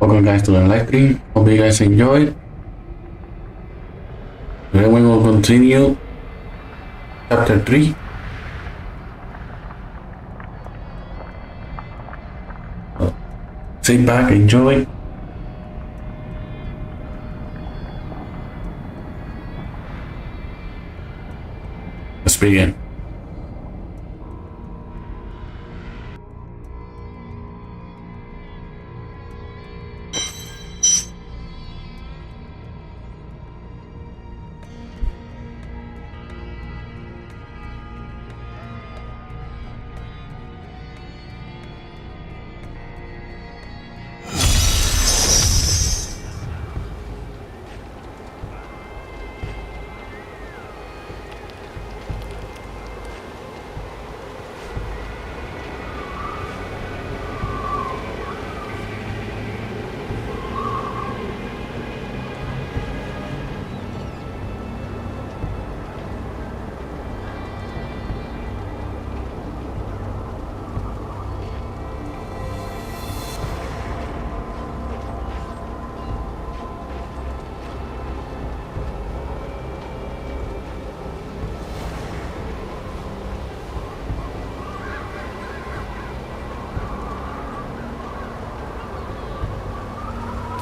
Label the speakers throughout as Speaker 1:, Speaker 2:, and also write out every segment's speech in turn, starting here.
Speaker 1: Welcome guys to the live stream. Hope you guys enjoyed. Today we will continue chapter 3. Sit back, enjoy. Let's begin.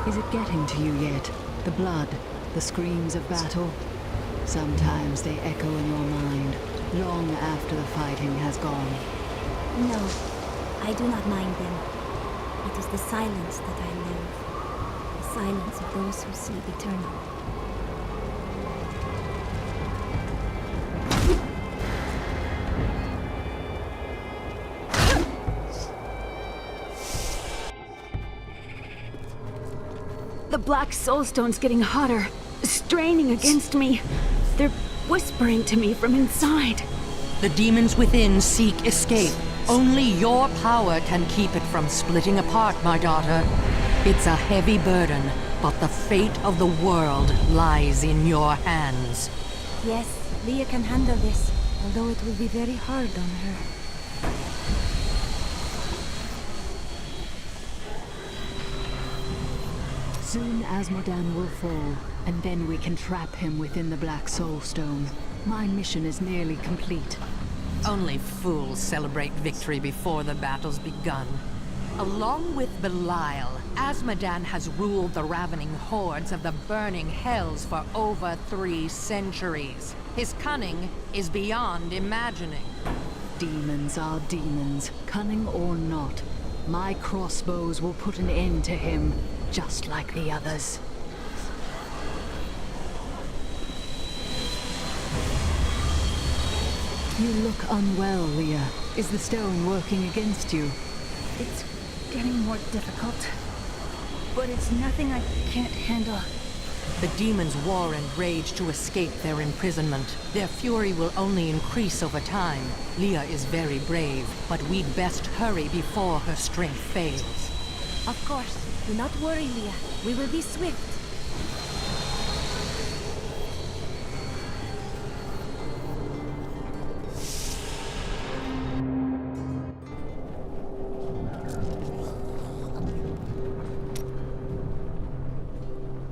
Speaker 2: Is it getting to you yet? The blood, the screams of battle? Sometimes they echo in your mind, long after the fighting has gone.
Speaker 3: No, I do not mind them. It is the silence that I love. The silence of those who sleep eternal.
Speaker 4: The black soulstone's getting hotter, straining against me. They're whispering to me from inside.
Speaker 5: The demons within seek escape. Only your power can keep it from splitting apart, my daughter. It's a heavy burden, but the fate of the world lies in your hands.
Speaker 3: Yes, Leah can handle this, although it will be very hard on her.
Speaker 2: Soon Asmodan will fall, and then we can trap him within the Black Soulstone. My mission is nearly complete.
Speaker 5: Only fools celebrate victory before the battle's begun. Along with Belial, Asmodan has ruled the ravening hordes of the burning hells for over 3 centuries. His cunning is beyond imagining.
Speaker 2: Demons are demons, cunning or not. My crossbows will put an end to him, just like the others. You look unwell, Leah. Is the stone working against you?
Speaker 3: It's getting more difficult, but it's nothing I can't handle.
Speaker 5: The demons war and rage to escape their imprisonment. Their fury will only increase over time. Leah is very brave, but we'd best hurry before her strength fails.
Speaker 3: Of course. Do not worry, Leah. We will be swift.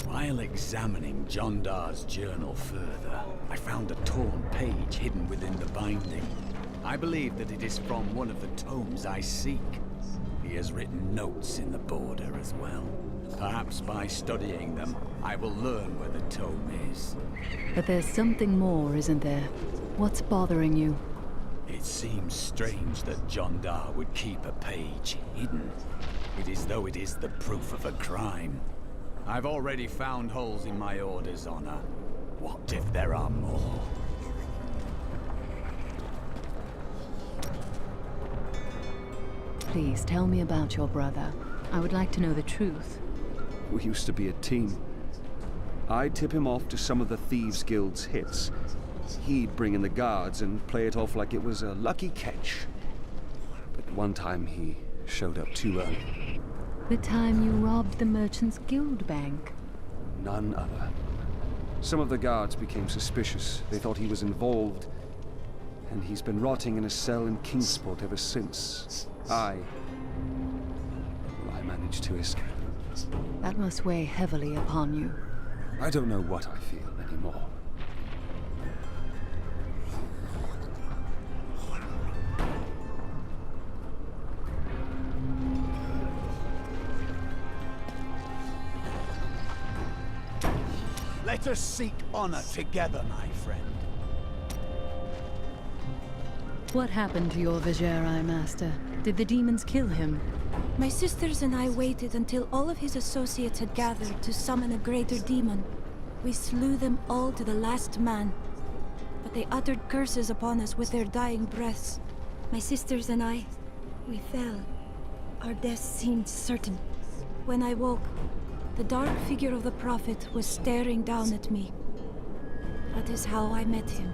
Speaker 6: While examining Jondar's journal further, I found a torn page hidden within the binding. I believe that it is from one of the tomes I seek. He has written notes in the border as well. Perhaps by studying them, I will learn where the tome is.
Speaker 2: But there's something more, isn't there? What's bothering you?
Speaker 6: It seems strange that Jondar would keep a page hidden. It is though it is the proof of a crime. I've already found holes in my order's honor. What if there are more?
Speaker 2: Please tell me about your brother. I would like to know the truth.
Speaker 7: We used to be a team. I'd tip him off to some of the Thieves Guild's hits. He'd bring in the guards and play it off like it was a lucky catch. But one time he showed up too early.
Speaker 2: The time you robbed the Merchants Guild Bank.
Speaker 7: None other. Some of the guards became suspicious. They thought he was involved. And he's been rotting in a cell in Kingsport ever since. I managed to escape.
Speaker 2: That must weigh heavily upon you.
Speaker 7: I don't know what I feel anymore.
Speaker 6: Let us seek honor together, my friend.
Speaker 2: What happened to your Vigeri master? Did the demons kill him?
Speaker 3: My sisters and I waited until all of his associates had gathered to summon a greater demon. We slew them all to the last man. But they uttered curses upon us with their dying breaths. My sisters and I, we fell. Our deaths seemed certain. When I woke, the dark figure of the Prophet was staring down at me. That is how I met him.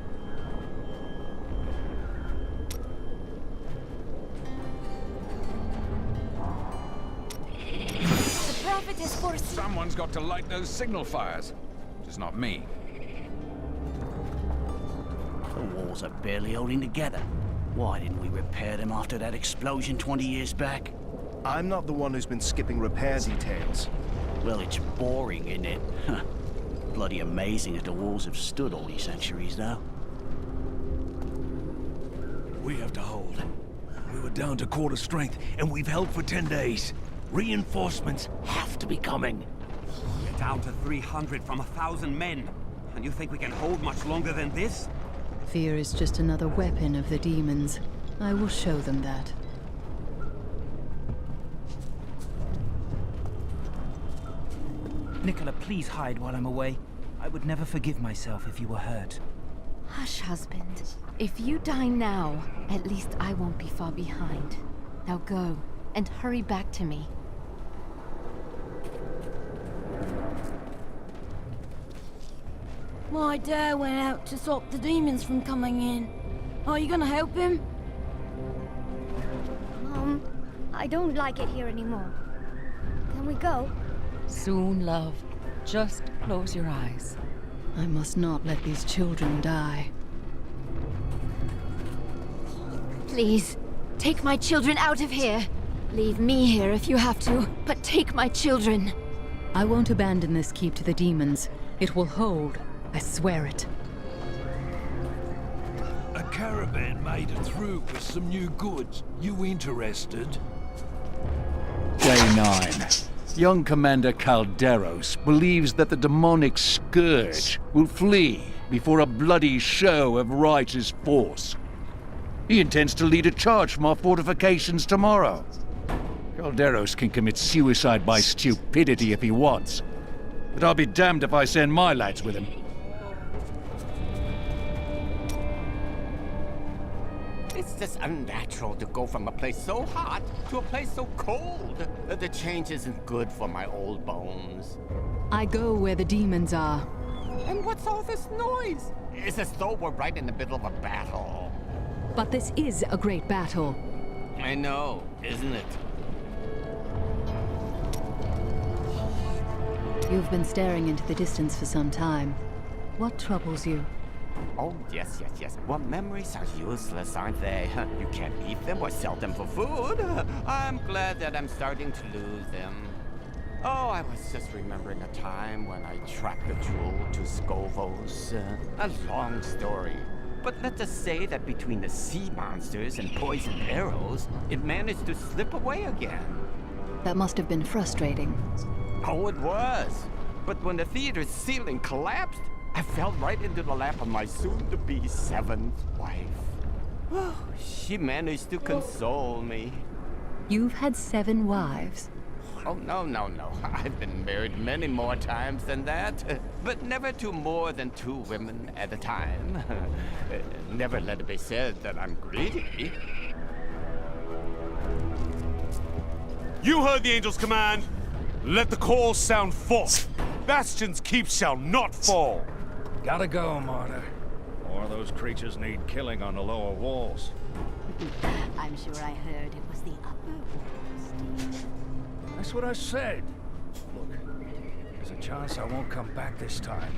Speaker 3: The Prophet has foreseen...
Speaker 8: Someone's got to light those signal fires. Just not me.
Speaker 9: The walls are barely holding together. Why didn't we repair them after that explosion 20 years back?
Speaker 10: I'm not the one who's been skipping repair details.
Speaker 9: Well, it's boring, isn't it? Huh. Bloody amazing that the walls have stood all these centuries, though.
Speaker 11: We have to hold. We were down to quarter strength, and we've held for 10 days. Reinforcements have to be coming.
Speaker 12: We're down to 300 from 1,000 men. And you think we can hold much longer than this?
Speaker 2: Fear is just another weapon of the demons. I will show them that.
Speaker 13: Nicola, please hide while I'm away. I would never forgive myself if you were hurt.
Speaker 14: Hush, husband. If you die now, at least I won't be far behind. Now go, and hurry back to me.
Speaker 3: My dad went out to stop the demons from coming in. Are you gonna help him?
Speaker 14: Mom, I don't like it here anymore. Can we go?
Speaker 5: Soon, love. Just close your eyes.
Speaker 2: I must not let these children die.
Speaker 14: Please, take my children out of here. Leave me here if you have to, but take my children.
Speaker 2: I won't abandon this keep to the demons. It will hold. I swear it.
Speaker 11: A caravan made it through with some new goods. You interested?
Speaker 6: Day 9. Young Commander Calderos believes that the demonic scourge will flee before a bloody show of righteous force. He intends to lead a charge from our fortifications tomorrow. Calderos can commit suicide by stupidity if he wants, but I'll be damned if I send my lads with him.
Speaker 15: It's just unnatural to go from a place so hot to a place so cold. The change isn't good for my old bones.
Speaker 2: I go where the demons are.
Speaker 15: And what's all this noise? It's as though we're right in the middle of a battle.
Speaker 2: But this is a great battle.
Speaker 15: I know, isn't it?
Speaker 2: You've been staring into the distance for some time. What troubles you?
Speaker 15: Oh, yes. Well, memories are useless, aren't they? You can't eat them or sell them for food. I'm glad that I'm starting to lose them. Oh, I was just remembering a time when I tracked the jewel to Scovos. A long story. But let's just say that between the sea monsters and poisoned arrows, it managed to slip away again.
Speaker 2: That must have been frustrating.
Speaker 15: Oh, it was. But when the theater's ceiling collapsed, I fell right into the lap of my soon-to-be 7th wife. She managed to console me.
Speaker 2: You've had 7 wives?
Speaker 15: Oh, no. I've been married many more times than that. But never to more than 2 women at a time. Never let it be said that I'm greedy.
Speaker 16: You heard the angel's command. Let the call sound forth. Bastion's keep shall not fall.
Speaker 11: Gotta go, Martyr. More of those creatures need killing on the lower walls.
Speaker 14: I'm sure I heard it was the upper walls.
Speaker 11: That's what I said. Look, there's a chance I won't come back this time.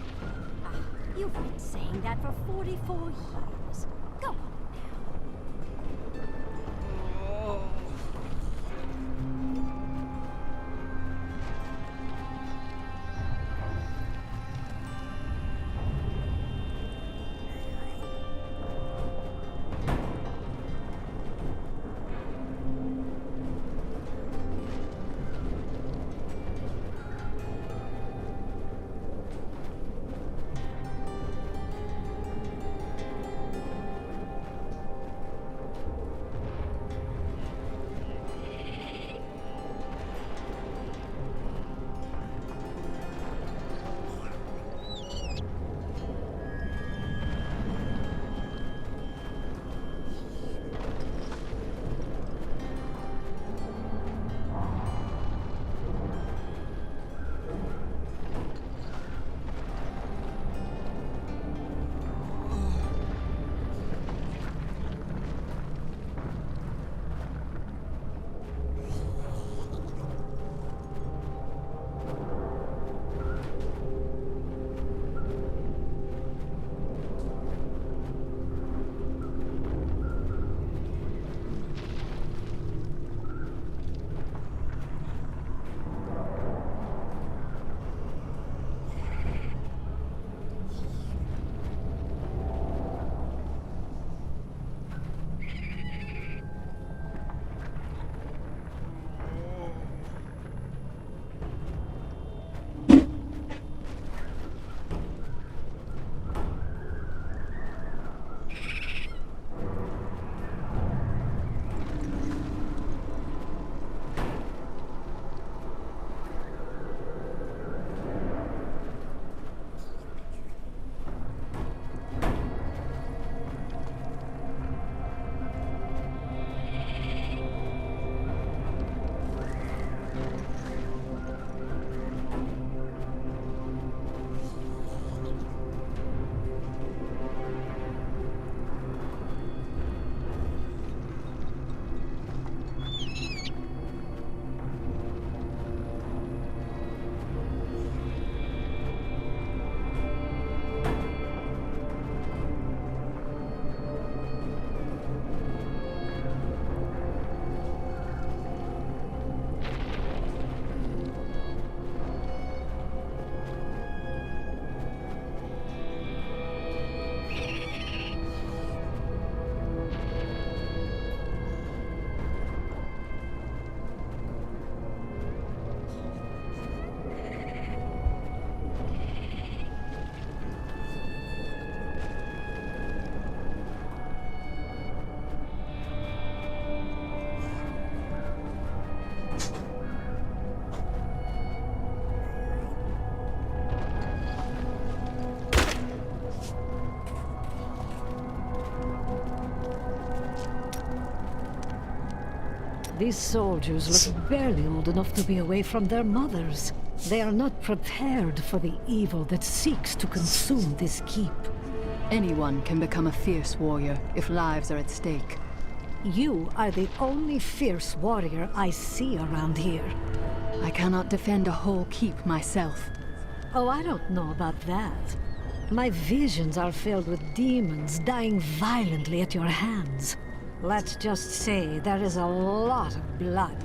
Speaker 14: You've been saying that for 44 years. Go on now.
Speaker 17: These soldiers look barely old enough to be away from their mothers. They are not prepared for the evil that seeks to consume this keep.
Speaker 2: Anyone can become a fierce warrior if lives are at stake.
Speaker 17: You are the only fierce warrior I see around here.
Speaker 2: I cannot defend a whole keep myself.
Speaker 17: Oh, I don't know about that. My visions are filled with demons dying violently at your hands. Let's just say there is a lot of blood.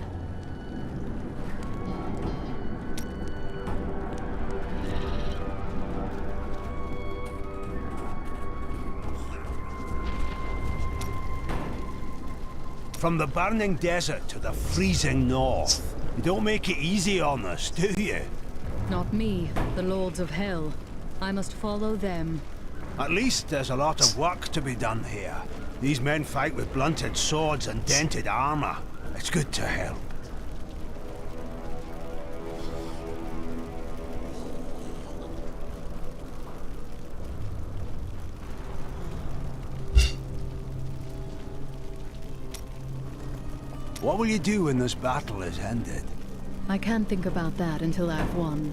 Speaker 11: From the burning desert to the freezing north. You don't make it easy on us, do you?
Speaker 2: Not me, the Lords of Hell. I must follow them.
Speaker 11: At least there's a lot of work to be done here. These men fight with blunted swords and dented armor. It's good to help. What will you do when this battle is ended?
Speaker 2: I can't think about that until I've won.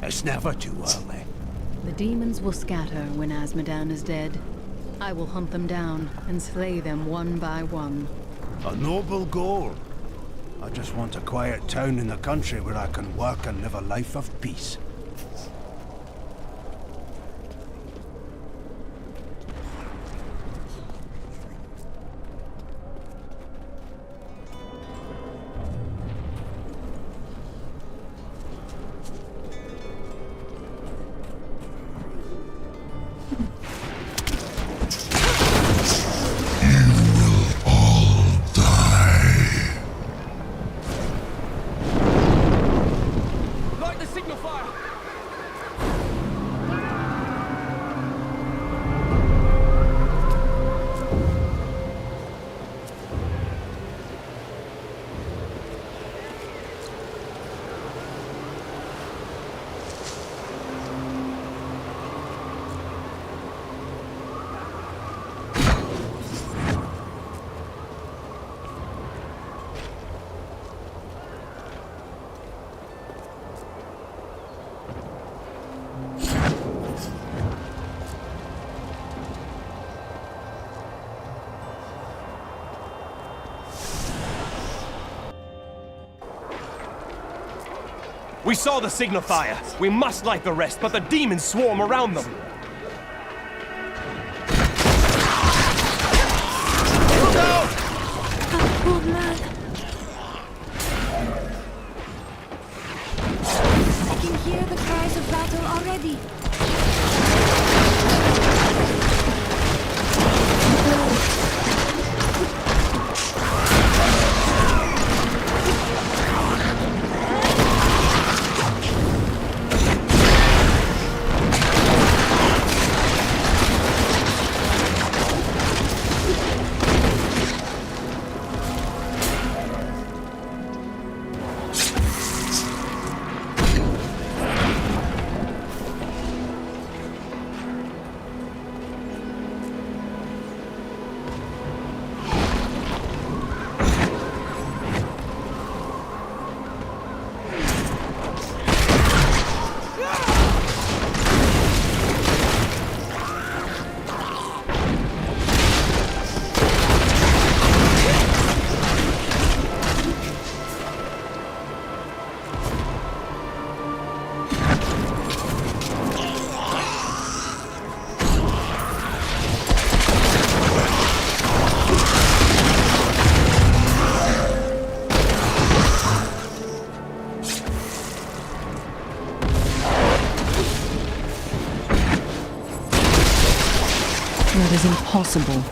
Speaker 11: It's never too early.
Speaker 2: The demons will scatter when Azmodan is dead. I will hunt them down and slay them one by one.
Speaker 11: A noble goal. I just want a quiet town in the country where I can work and live a life of peace.
Speaker 18: We saw the signal fire. We must light the rest, but the demons swarm around them. Look out!
Speaker 3: That poor man. I can hear the cries of battle already.
Speaker 2: That is impossible.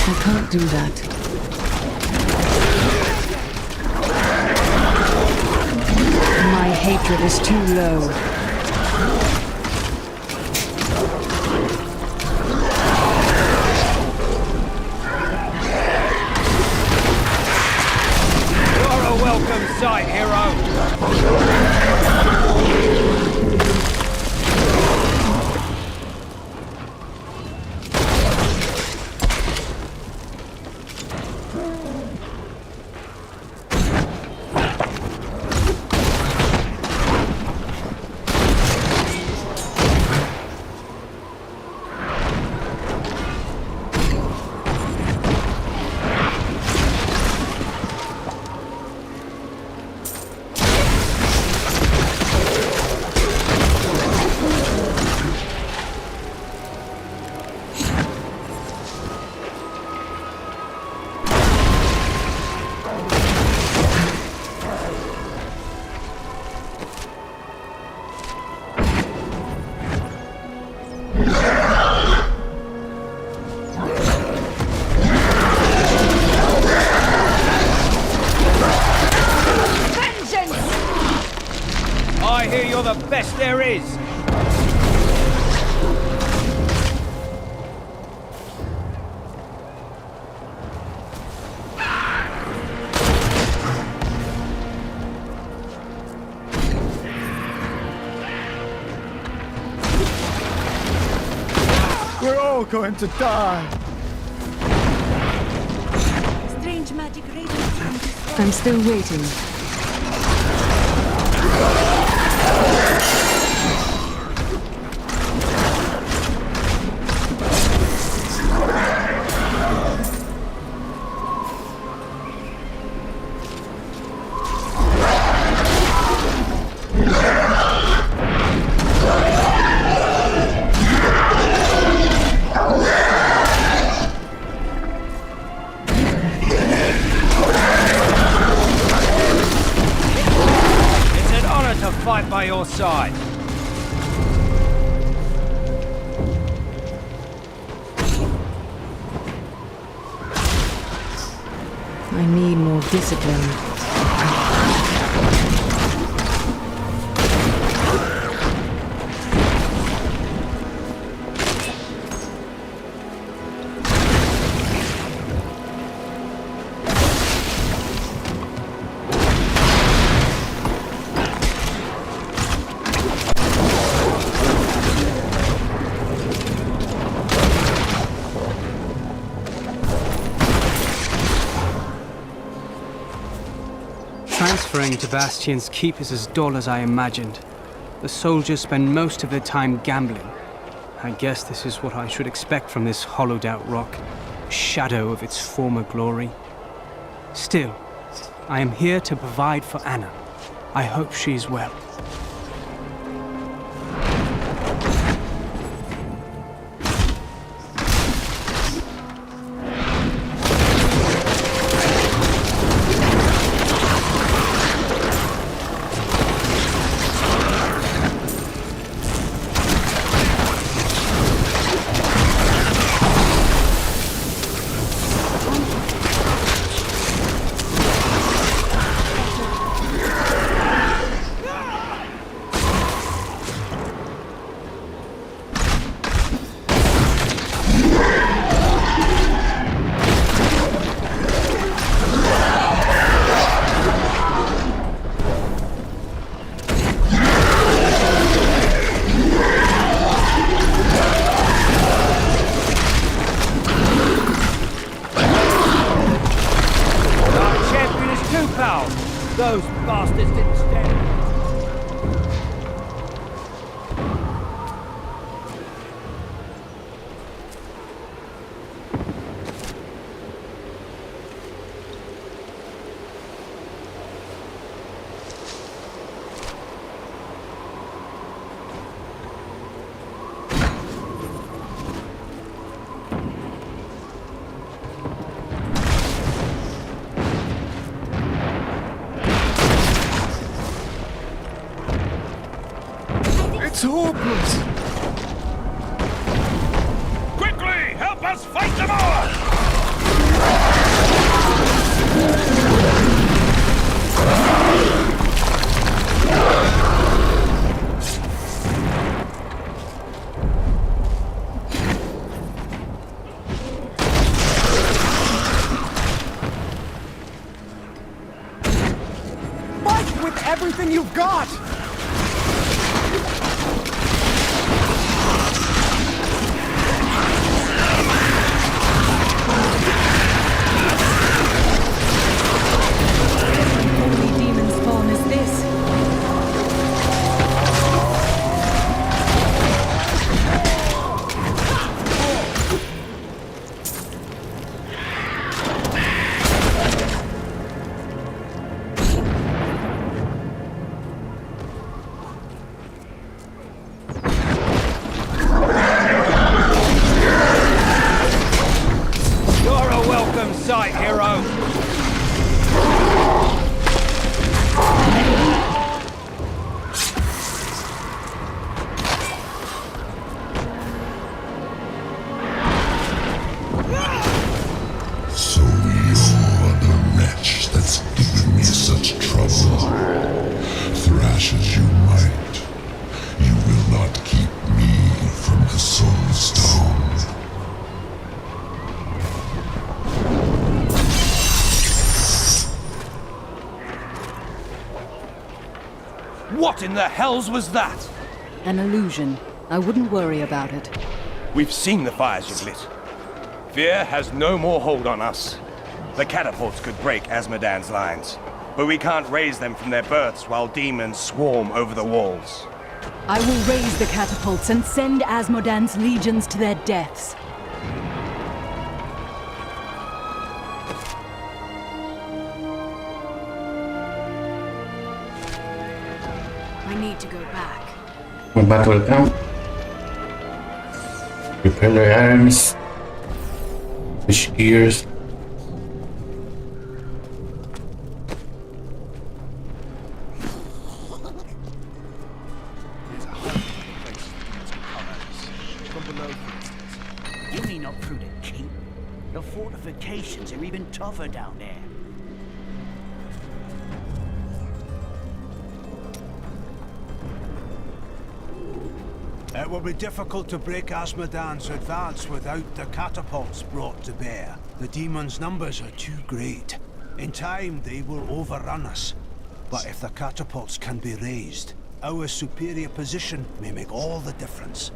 Speaker 2: I can't do that. My hatred is too low.
Speaker 12: is!
Speaker 19: We're all going to die.
Speaker 3: Strange magic radiance.
Speaker 2: I'm still waiting.
Speaker 12: Fight by your side.
Speaker 2: I need more discipline.
Speaker 20: Transferring to Bastion's keep is as dull as I imagined. The soldiers spend most of their time gambling. I guess this is what I should expect from this hollowed-out rock, a shadow of its former glory. Still, I am here to provide for Anna. I hope she's well.
Speaker 12: Those bastards didn't stand.
Speaker 19: It's hopeless.
Speaker 16: Quickly, help us fight them all!
Speaker 19: Fight with everything you've got!
Speaker 11: What in the hells was that?
Speaker 2: An illusion. I wouldn't worry about it.
Speaker 11: We've seen the fires you've lit. Fear has no more hold on us. The catapults could break Azmodan's lines, but we can't raise them from their berths while demons swarm over the walls.
Speaker 2: I will raise the catapults and send Azmodan's legions to their deaths. I need to go back.
Speaker 1: When battle will come, prepare the arms, switch gears.
Speaker 9: You need not through the keep. The fortifications are even tougher down there.
Speaker 21: It will be difficult to break Azmodan's advance without the catapults brought to bear. The demons' numbers are too great. In time, they will overrun us. But if the catapults can be raised, our superior position may make all the difference.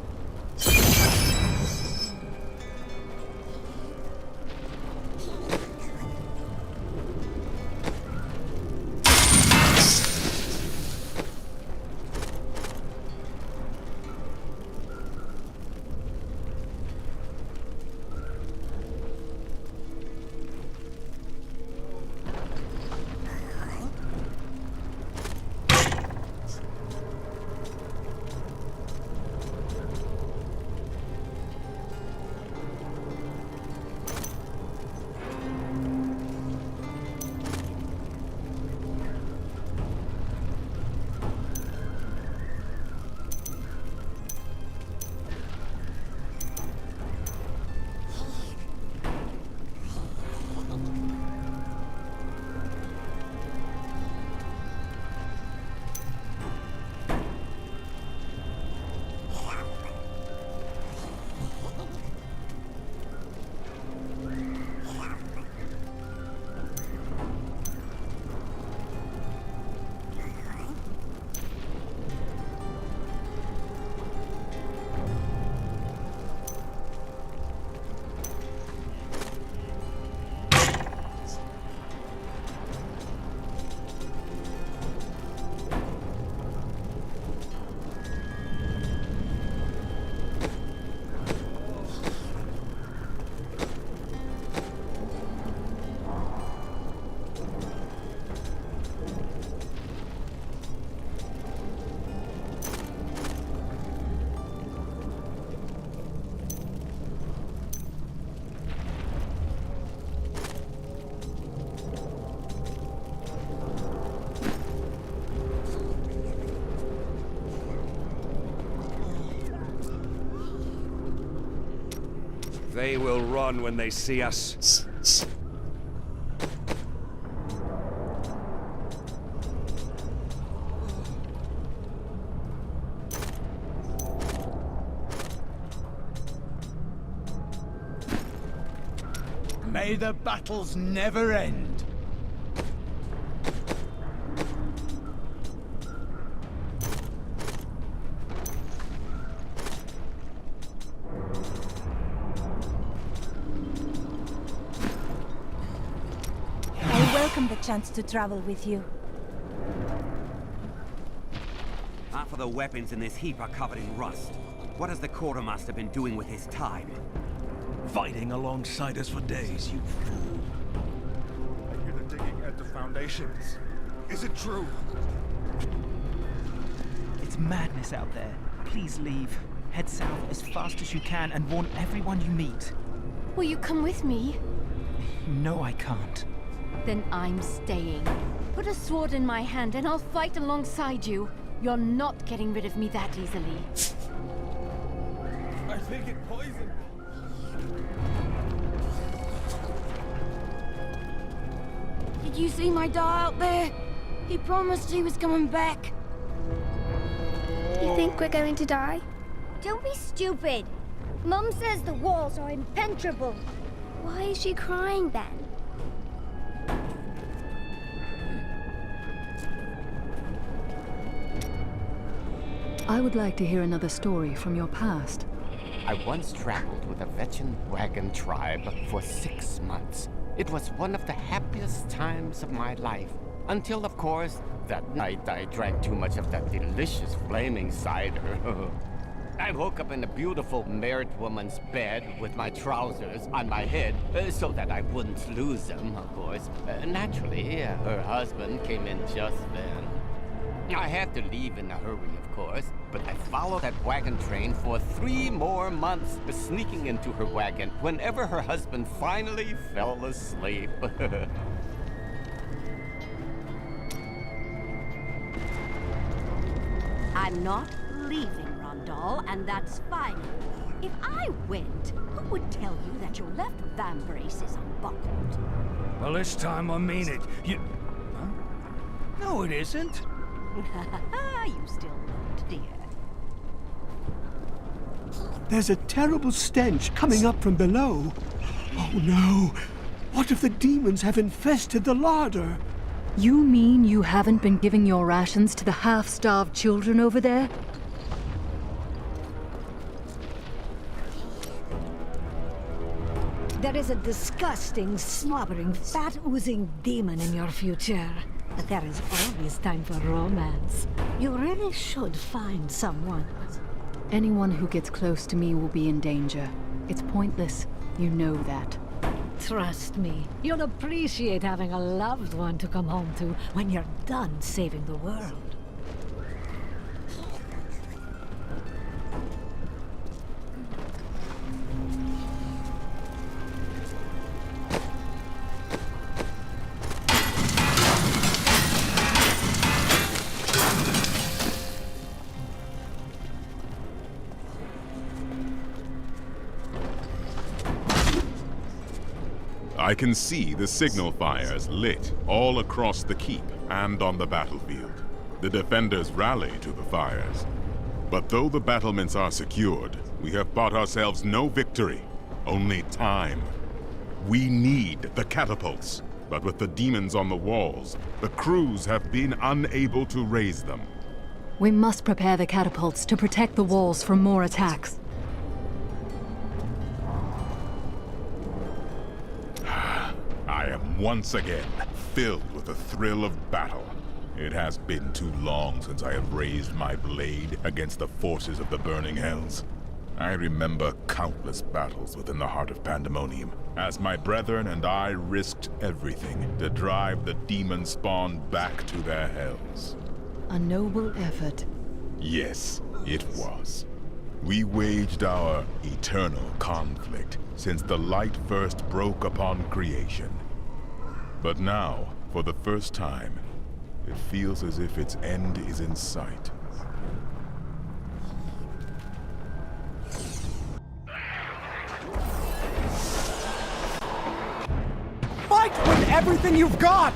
Speaker 11: They will run when they see us.
Speaker 21: May the battles never end.
Speaker 3: welcome the chance to travel with you.
Speaker 12: Half of the weapons in this heap are covered in rust. What has the quartermaster been doing with his time?
Speaker 11: Fighting alongside us for days, you fool.
Speaker 19: I hear the digging at the foundations. Is it true?
Speaker 13: It's madness out there. Please leave. Head south as fast as you can and warn everyone you meet.
Speaker 14: Will you come with me?
Speaker 13: No, I can't.
Speaker 14: Then I'm staying. Put a sword in my hand and I'll fight alongside you. You're not getting rid of me that easily.
Speaker 19: I think it poisoned.
Speaker 22: Did you see my dad out there? He promised he was coming back.
Speaker 23: You think we're going to die? Don't be stupid. Mum says the walls are impenetrable. Why is she crying then?
Speaker 2: I would like to hear another story from your past.
Speaker 15: I once traveled with a veteran wagon tribe for 6 months. It was one of the happiest times of my life. Until, of course, that night I drank too much of that delicious flaming cider. I woke up in a beautiful married woman's bed with my trousers on my head so that I wouldn't lose them, of course. Naturally, her husband came in just then. I had to leave in a hurry, of course, but I followed that wagon train for 3 more months, sneaking into her wagon whenever her husband finally fell asleep.
Speaker 4: I'm not leaving, Rondal, and that's fine. If I went, who would tell you that your left vambrace is unbuckled?
Speaker 7: Well, this time I mean it. You... Huh? No, it isn't.
Speaker 4: You still don't, dear.
Speaker 21: There's a terrible stench coming up from below. Oh no! What if the demons have infested the larder?
Speaker 2: You mean you haven't been giving your rations to the half-starved children over there?
Speaker 17: There is a disgusting, slobbering, fat-oozing demon in your future. But there is always time for romance. You really should find someone.
Speaker 2: Anyone who gets close to me will be in danger. It's pointless. You know that.
Speaker 17: Trust me, you'll appreciate having a loved one to come home to when you're done saving the world.
Speaker 8: I can see the signal fires lit all across the keep and on the battlefield. The defenders rally to the fires. But though the battlements are secured, we have bought ourselves no victory, only time. We need the catapults, but with the demons on the walls, the crews have been unable to raise them.
Speaker 2: We must prepare the catapults to protect the walls from more attacks.
Speaker 8: I am once again filled with the thrill of battle. It has been too long since I have raised my blade against the forces of the burning hells. I remember countless battles within the heart of Pandemonium, as my brethren and I risked everything to drive the demon spawn back to their hells.
Speaker 2: A noble effort.
Speaker 8: Yes, it was. We waged our eternal conflict since the light first broke upon creation. But now, for the first time, it feels as if its end is in sight.
Speaker 18: Fight with everything you've got!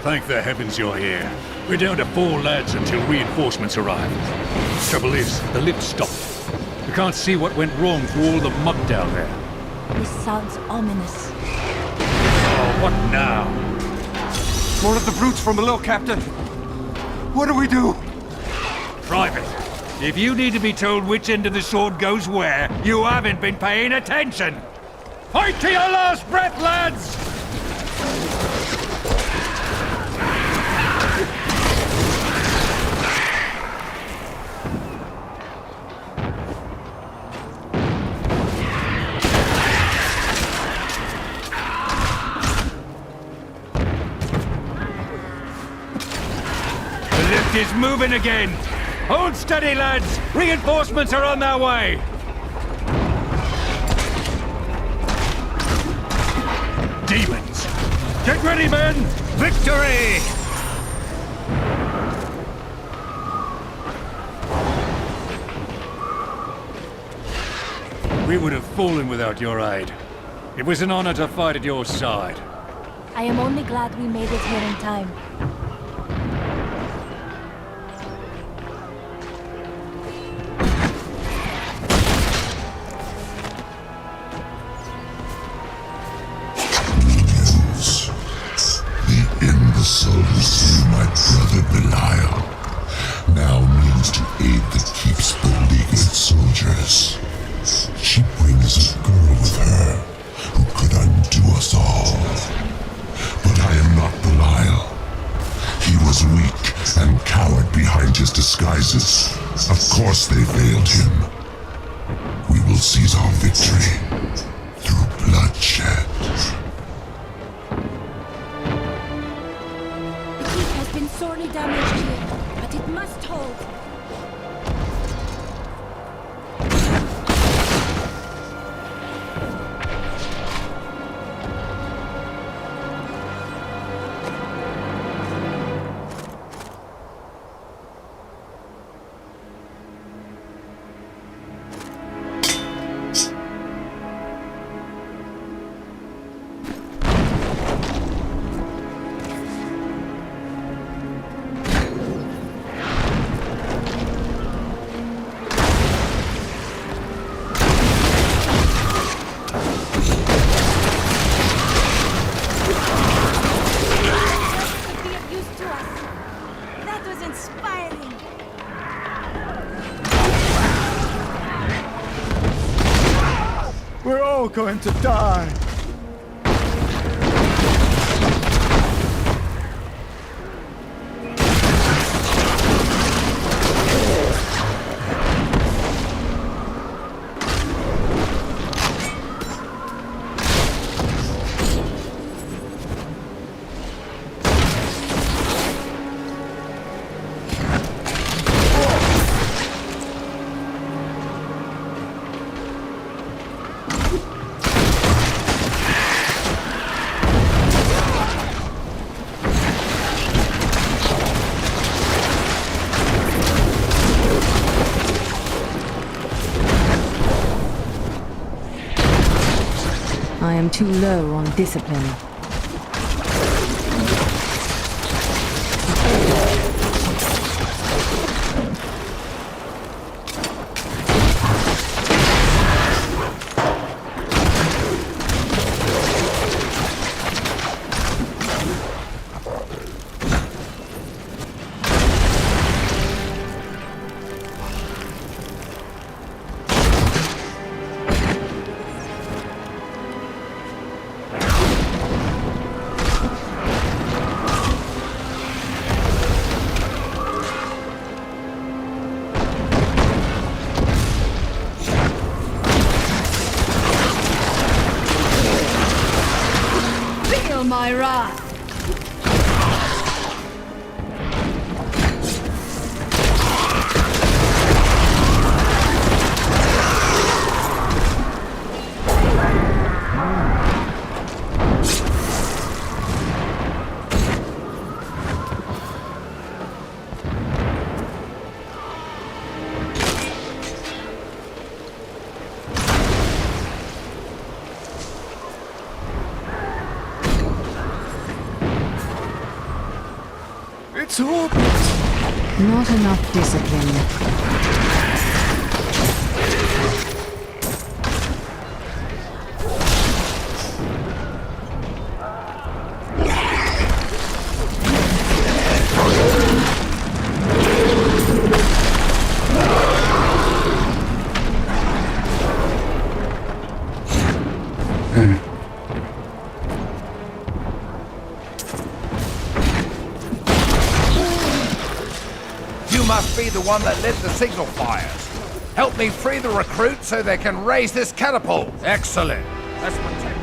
Speaker 7: Thank the heavens you're here. We're down to 4 lads until reinforcements arrive. Trouble is, the lift stopped. We can't see what went wrong through all the mud down there.
Speaker 3: This sounds ominous.
Speaker 7: Oh, what now?
Speaker 18: More of the brutes from below, Captain. What do we do?
Speaker 7: Private, if you need to be told which end of the sword goes where, you haven't been paying attention. Fight to your last breath, lads! Is moving again. Hold steady, lads. Reinforcements are on their way. ready, men!
Speaker 9: Victory!
Speaker 7: We would have fallen without your aid. It was an honor to fight at your side.
Speaker 3: I am only glad we made it here in time.
Speaker 5: The imbecile who slew my brother Belial now means to aid the keep's beleaguered soldiers. She brings a girl with her who could undo us all. But I am not Belial. He was weak and cowered behind his disguises. Of course they failed him. We will seize our victory through bloodshed.
Speaker 3: The keep has been sorely damaged here, but it must hold.
Speaker 19: We're all going to die.
Speaker 2: I am too low on discipline.
Speaker 22: My wrath.
Speaker 19: It's orbit.
Speaker 2: Not enough discipline.
Speaker 6: You must be the one that lit the signal fires. Help me free the recruits so they can raise this catapult. Excellent. Let's protect.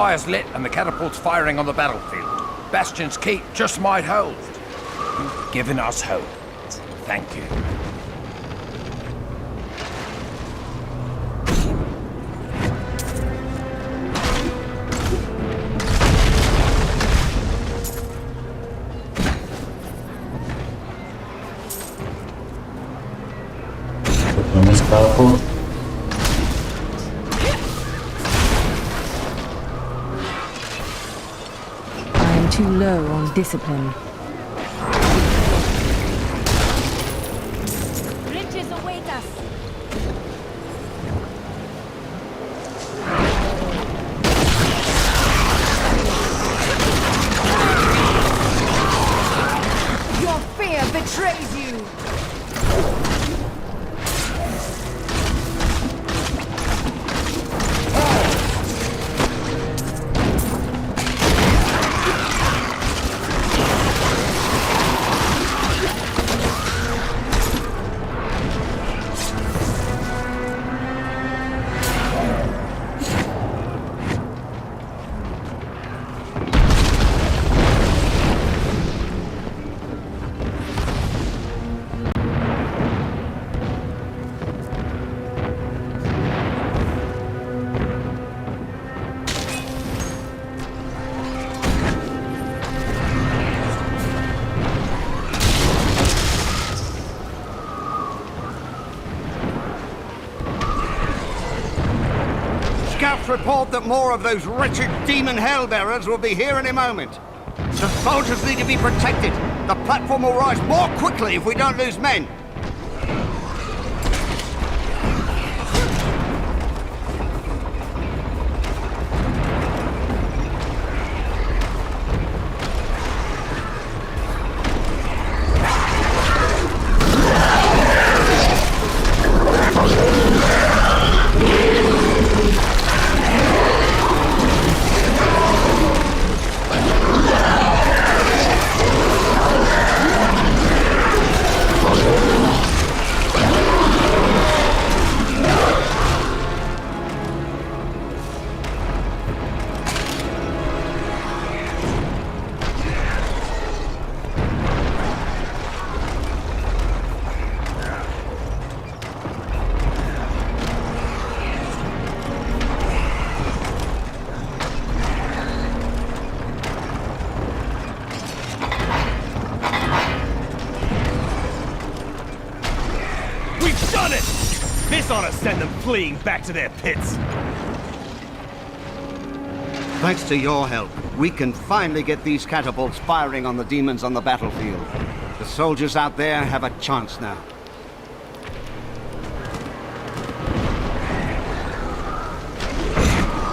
Speaker 6: fires lit and the catapults firing on the battlefield. Bastion's keep just might hold. You've given us hope. Thank you.
Speaker 1: On this catapult.
Speaker 2: I am too low on discipline.
Speaker 22: Riches await us.
Speaker 4: Your fear betrays you!
Speaker 9: Scouts report that more of those wretched demon hellbearers will be here in a moment. The soldiers need to be protected. The platform will rise more quickly if we don't lose men.
Speaker 18: This ought to send them fleeing back to their pits.
Speaker 9: Thanks to your help, we can finally get these catapults firing on the demons on the battlefield. The soldiers out there have a chance now.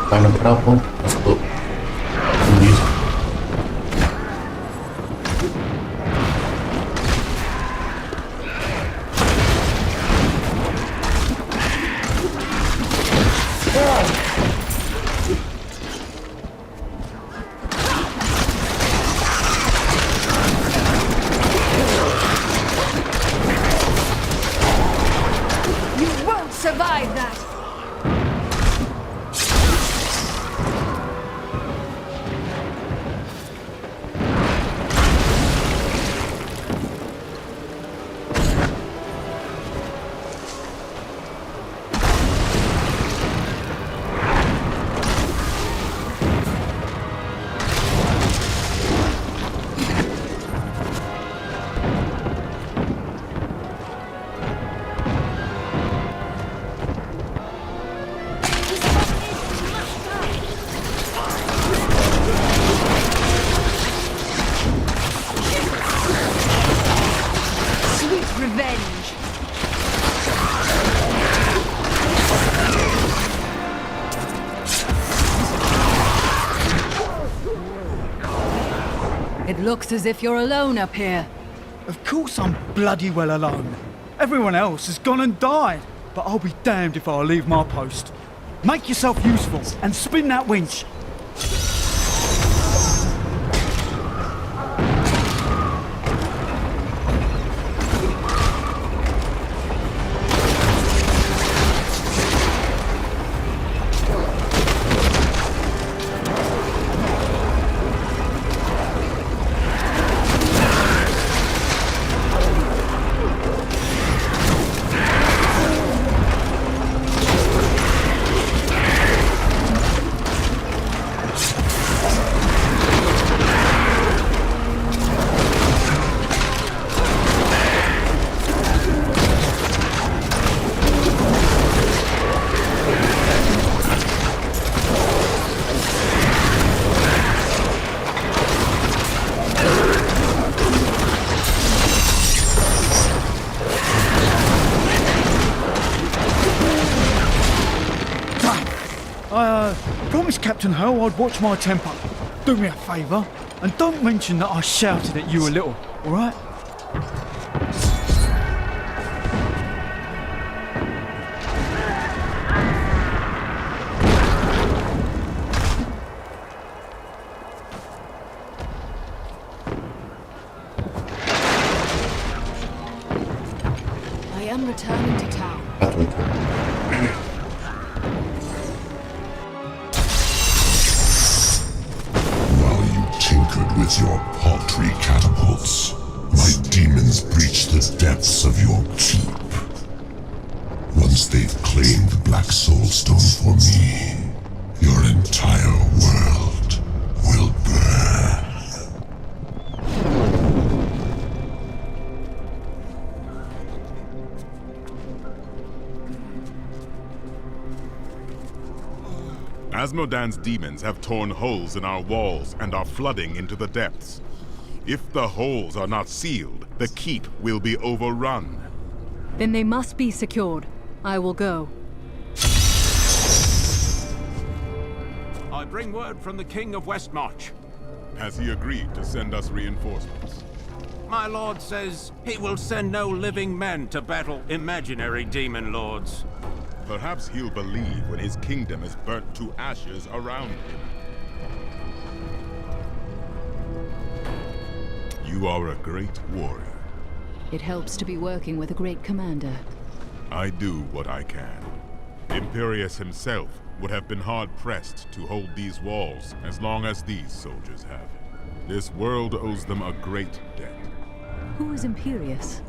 Speaker 1: Find a catapult. Let's go.
Speaker 22: Survive that!
Speaker 2: It looks as if you're alone up here.
Speaker 13: Of course I'm bloody well alone. Everyone else has gone and died, but I'll be damned if I'll leave my post. Make yourself useful and spin that winch. Captain Hell, I'd watch my temper. Do me a favour, and don't mention that I shouted at you a little, alright?
Speaker 2: I am returning to town.
Speaker 5: While you tinkered with your paltry catapults, my demons breached the depths of your keep. Once they've claimed the Black Soul Stone for me, your entire world will burn.
Speaker 8: Asmodan's demons have torn holes in our walls and are flooding into the depths. If the holes are not sealed, the keep will be overrun.
Speaker 10: Then they must be secured. I will go.
Speaker 12: I bring word from the King of Westmarch.
Speaker 8: Has he agreed to send us reinforcements?
Speaker 12: My lord says he will send no living men to battle imaginary demon lords.
Speaker 8: Perhaps he'll believe when his kingdom is burnt to ashes around him. You are a great warrior.
Speaker 2: It helps to be working with a great commander.
Speaker 8: I do what I can. Imperius himself would have been hard-pressed to hold these walls as long as these soldiers have. This world owes them a great debt.
Speaker 2: Who is Imperius?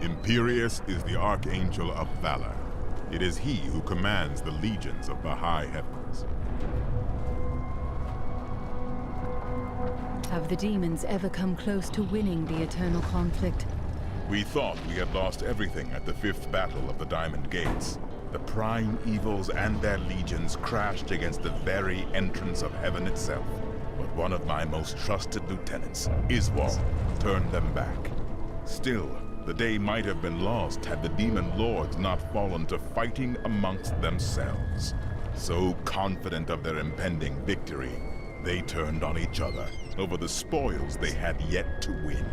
Speaker 8: Imperius is the Archangel of Valor. It is he who commands the legions of the high heavens.
Speaker 2: Have the demons ever come close to winning the eternal conflict?
Speaker 8: We thought we had lost everything at the 5th battle of the Diamond Gates. The prime evils and their legions crashed against the very entrance of heaven itself. But one of my most trusted lieutenants, Iswal, turned them back. Still, the day might have been lost had the demon lords not fallen to fighting amongst themselves. So confident of their impending victory, they turned on each other over the spoils they had yet to win.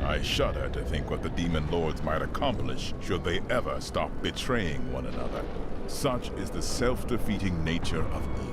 Speaker 8: I shudder to think what the demon lords might accomplish should they ever stop betraying one another. Such is the self-defeating nature of evil.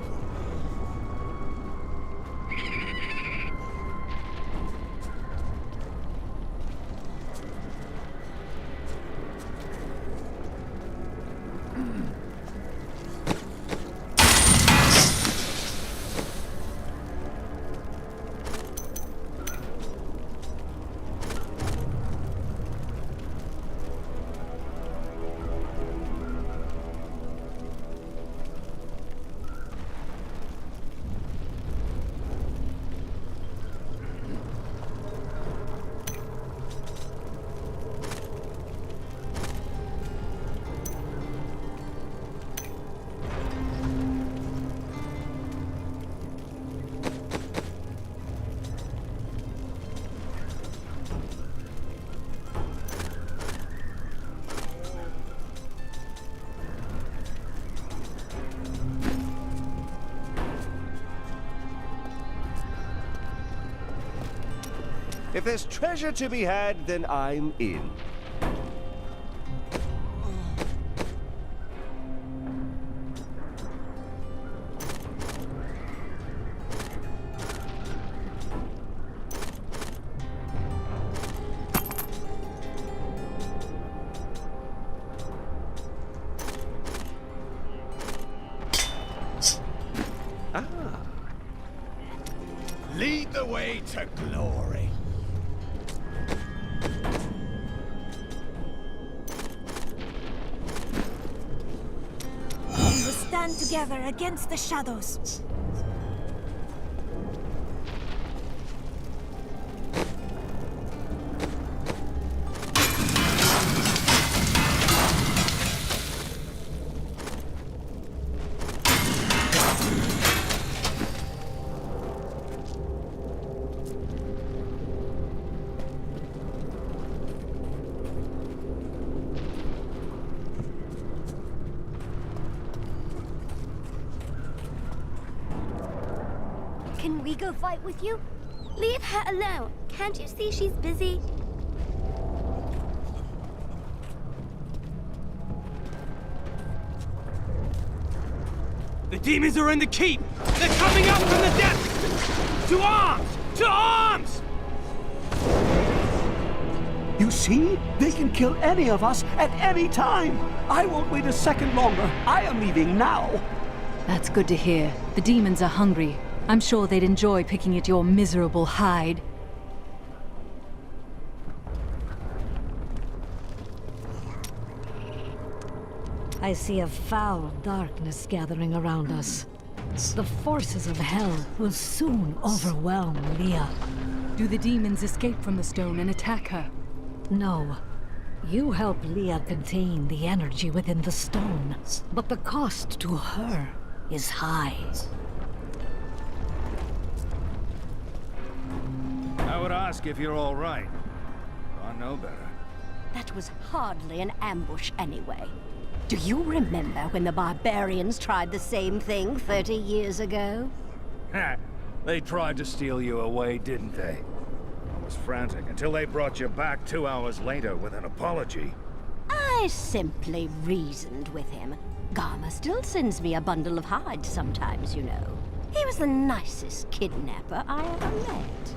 Speaker 18: If there's treasure to be had, then I'm in.
Speaker 11: Lead the way to glory.
Speaker 3: We will stand together against the shadows.
Speaker 23: Can we go fight with you? Leave her alone. Can't you see she's busy?
Speaker 18: The demons are in the keep! They're coming up from the depths! To arms! To arms!
Speaker 14: You see? They can kill any of us at any time! I won't wait a second longer. I am leaving now.
Speaker 10: That's good to hear. The demons are hungry. I'm sure they'd enjoy picking at your miserable hide.
Speaker 17: I see a foul darkness gathering around us. The forces of hell will soon overwhelm Leah.
Speaker 10: Do the demons escape from the stone and attack her?
Speaker 17: No. You help Leah contain the energy within the stone, but the cost to her is high.
Speaker 16: I would ask if you're all right. I know better.
Speaker 4: That was hardly an ambush anyway. Do you remember when the barbarians tried the same thing 30 years ago?
Speaker 16: Ha! They tried to steal you away, didn't they? I was frantic until they brought you back 2 hours later with an apology.
Speaker 4: I simply reasoned with him. Garma still sends me a bundle of hides sometimes, you know. He was the nicest kidnapper I ever met.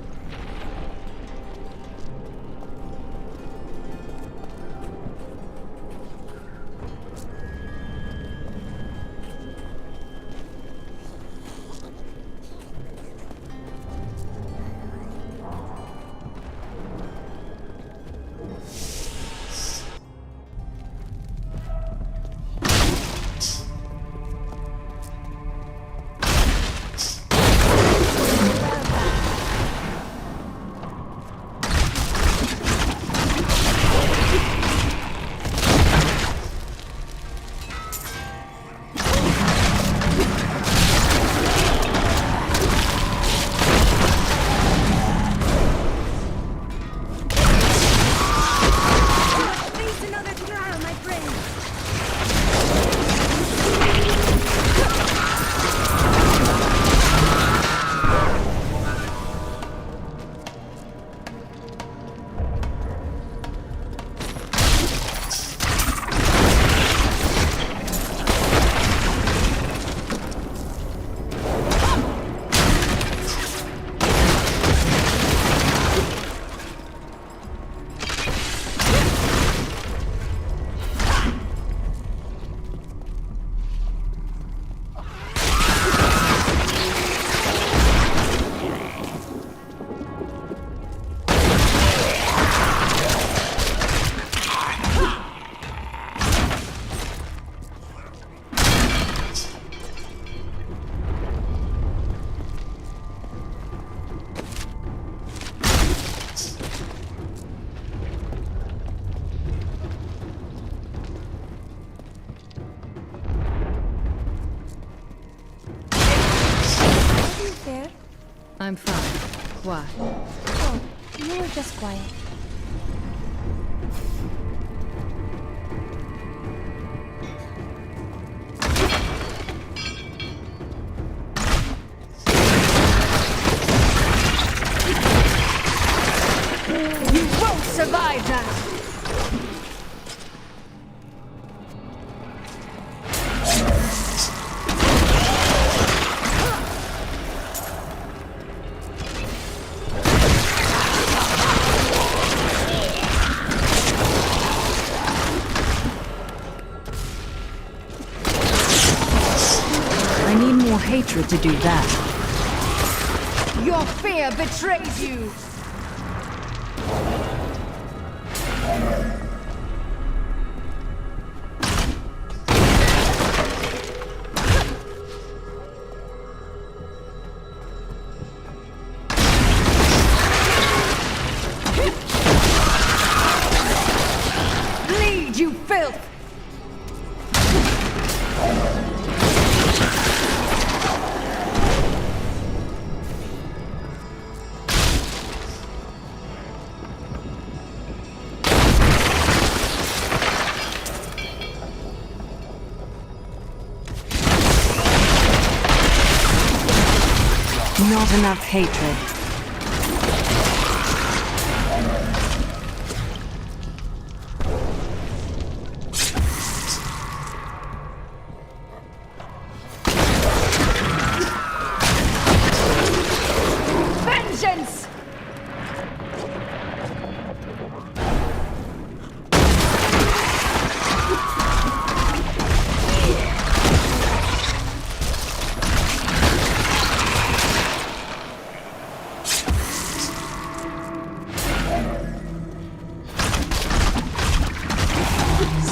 Speaker 10: I'm fine. Why?
Speaker 3: Oh, you were just quiet.
Speaker 17: You won't survive that!
Speaker 10: Hatred to do that.
Speaker 17: Your fear betrays you! Bleed, you filth!
Speaker 10: Not enough hatred.
Speaker 23: Vengeance!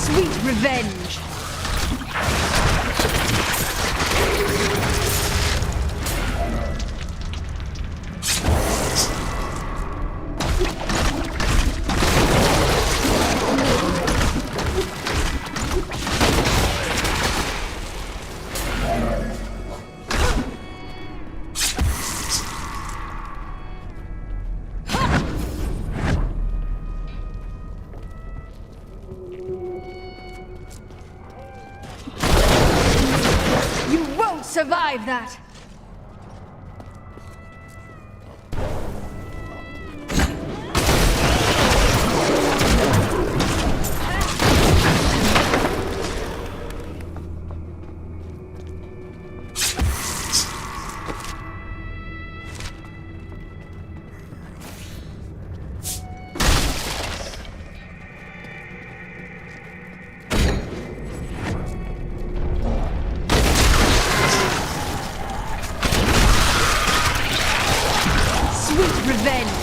Speaker 10: Sweet revenge!
Speaker 23: You won't survive that!
Speaker 10: Sweet revenge!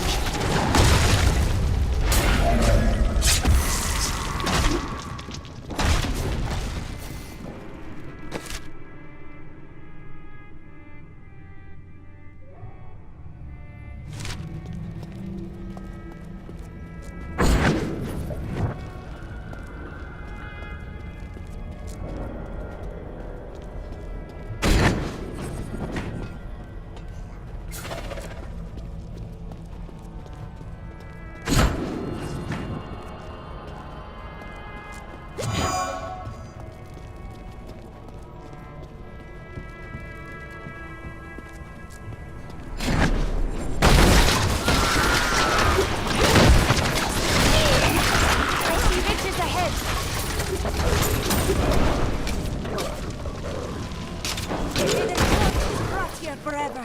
Speaker 3: Forever.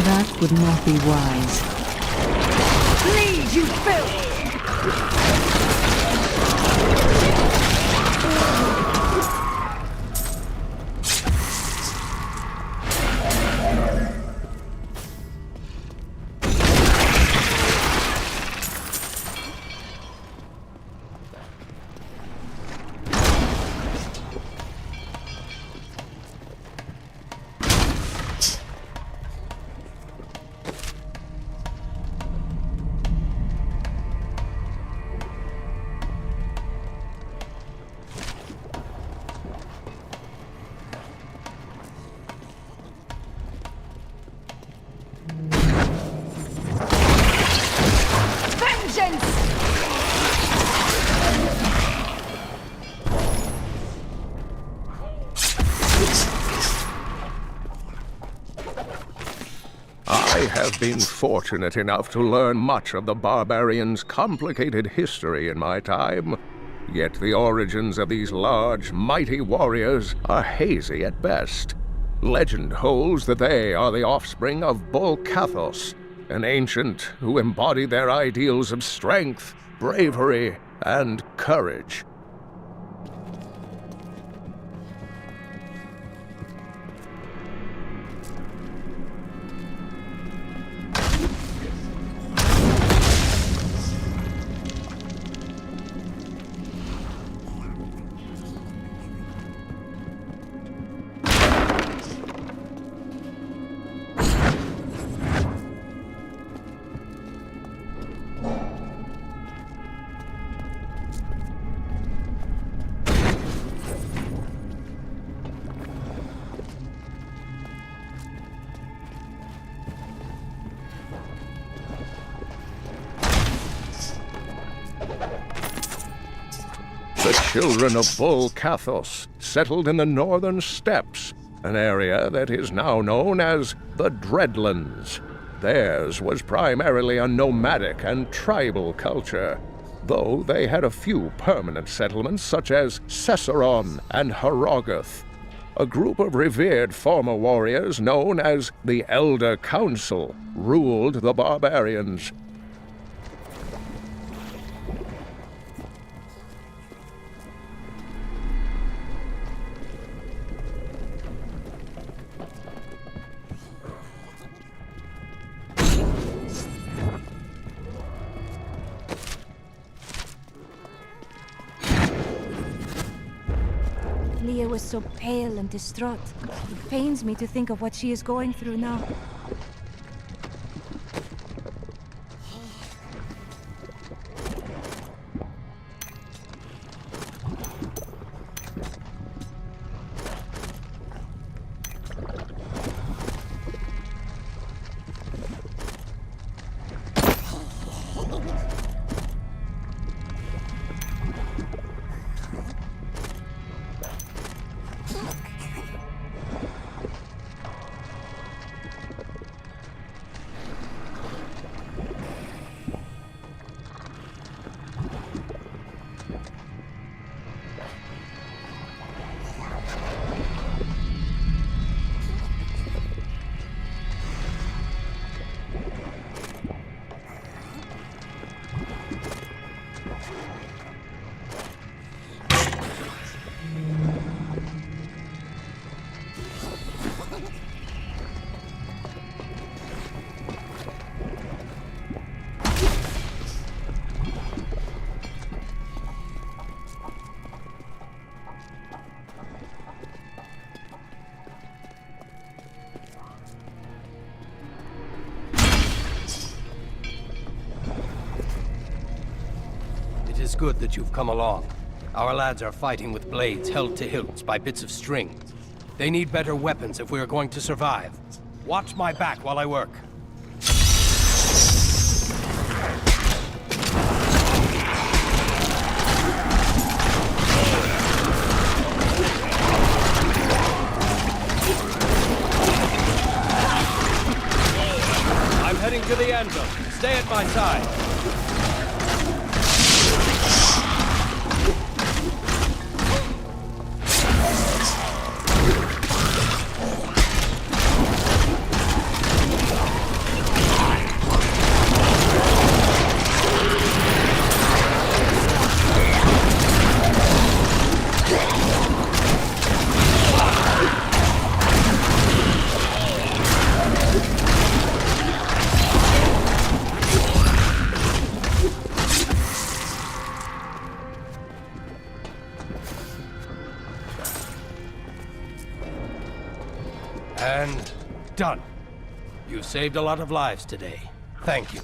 Speaker 10: That would not be wise.
Speaker 23: Please, you filth!
Speaker 15: I have been fortunate enough to learn much of the barbarians' complicated history in my time. Yet the origins of these large, mighty warriors are hazy at best. Legend holds that they are the offspring of Bull Cathos, an ancient who embodied their ideals of strength, bravery, and courage. The children of Bull Kathos settled in the northern steppes, an area that is now known as the Dreadlands. Theirs was primarily a nomadic and tribal culture, though they had a few permanent settlements such as Cesseron and Harogoth. A group of revered former warriors known as the Elder Council ruled the barbarians.
Speaker 3: Leah was so pale and distraught. It pains me to think of what she is going through now.
Speaker 18: It is good that you've come along. Our lads are fighting with blades held to hilts by bits of string. They need better weapons if we are going to survive. Watch my back while I work. I'm heading to the anvil. Stay at my side. And done. You saved a lot of lives today. Thank you.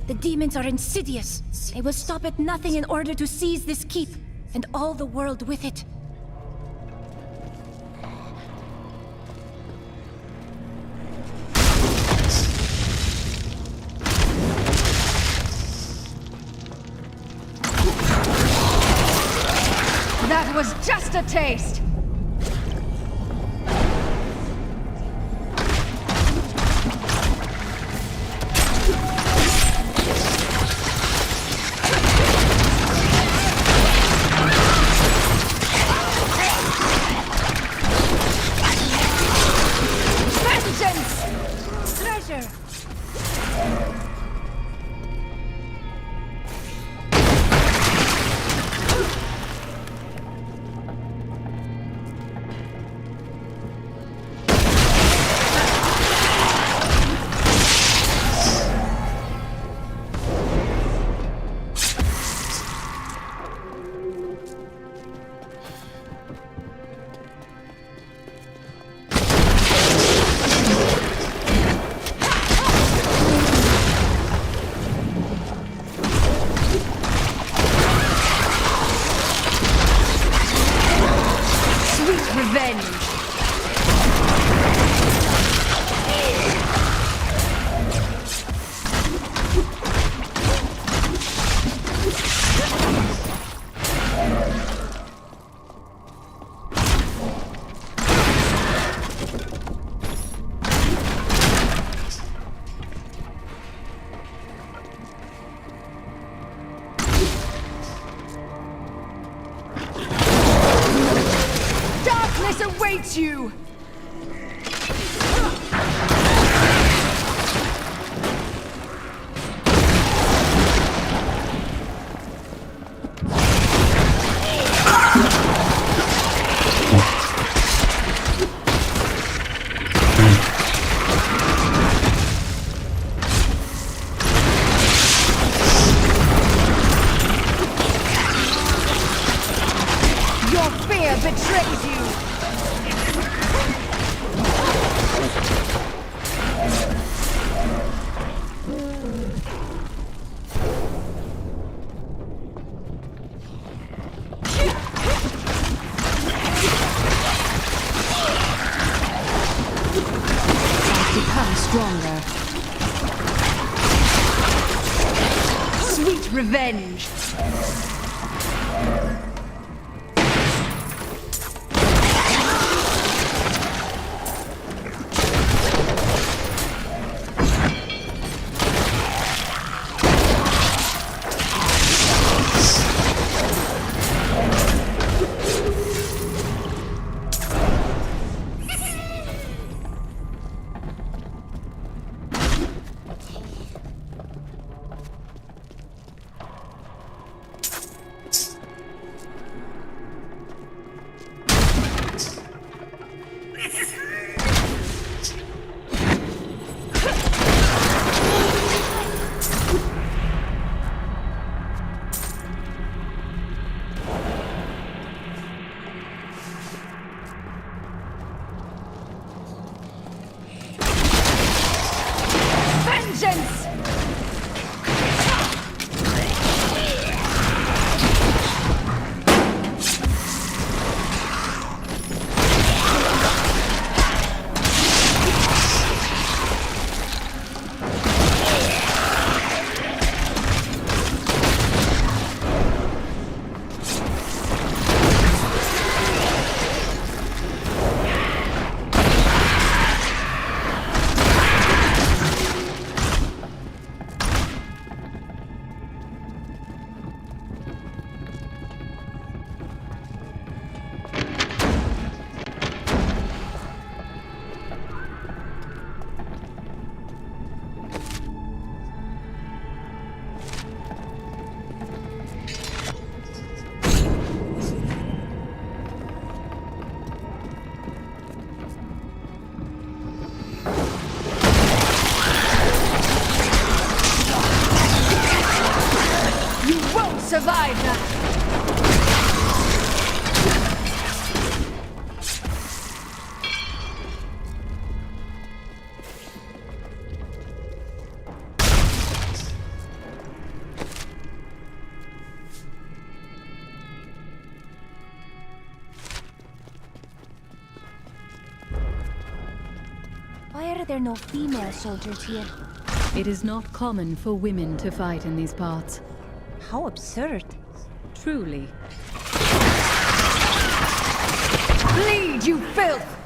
Speaker 3: The demons are insidious. They will stop at nothing in order to seize this keep, and all the world with it.
Speaker 17: That was just a taste!
Speaker 3: pressure!
Speaker 10: Awaits you!
Speaker 22: Your fear betrays you!
Speaker 10: Become stronger. Sweet revenge!
Speaker 22: Vengeance! Survive that!
Speaker 3: Why are there no female soldiers here?
Speaker 10: It is not common for women to fight in these parts.
Speaker 3: How absurd.
Speaker 10: Truly.
Speaker 22: Bleed, you filth!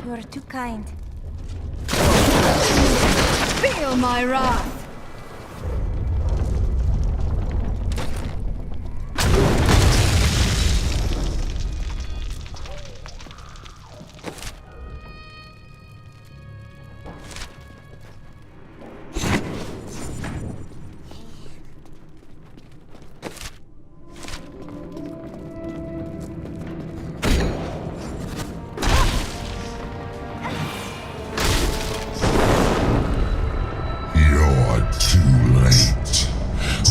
Speaker 3: You're too kind.
Speaker 10: Feel my wrath!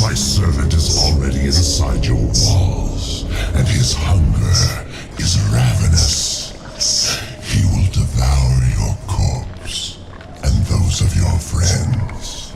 Speaker 5: My servant is already inside your walls, and his hunger is ravenous. He will devour your corpse, and those of your friends.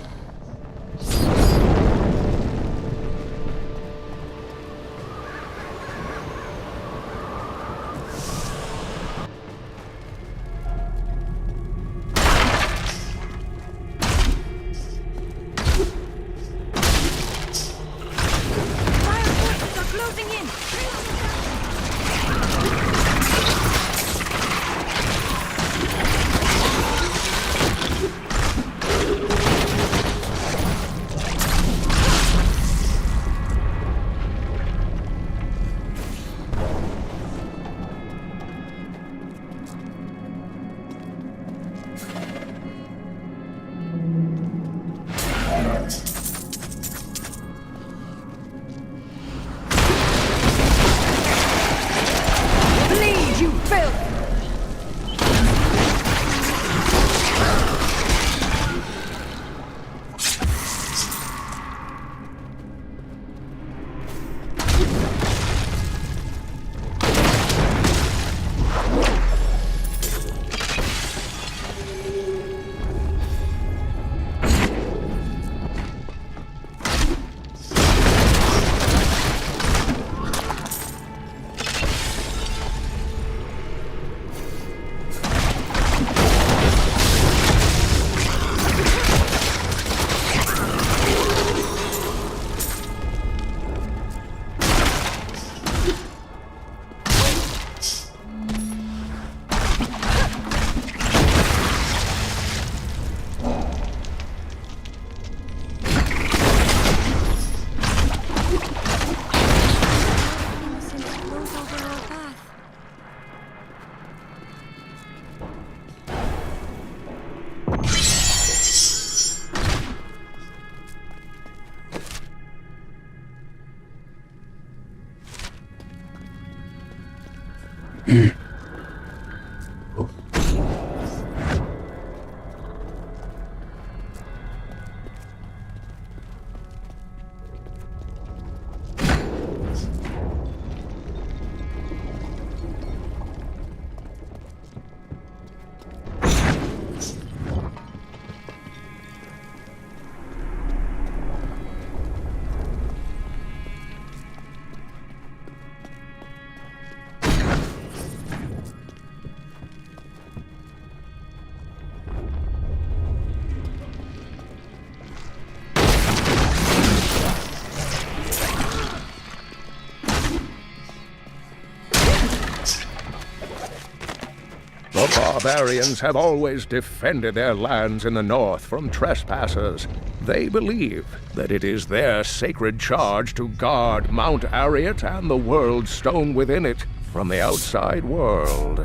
Speaker 15: The barbarians have always defended their lands in the north from trespassers. They believe that it is their sacred charge to guard Mount Ariat and the world stone within it from the outside world.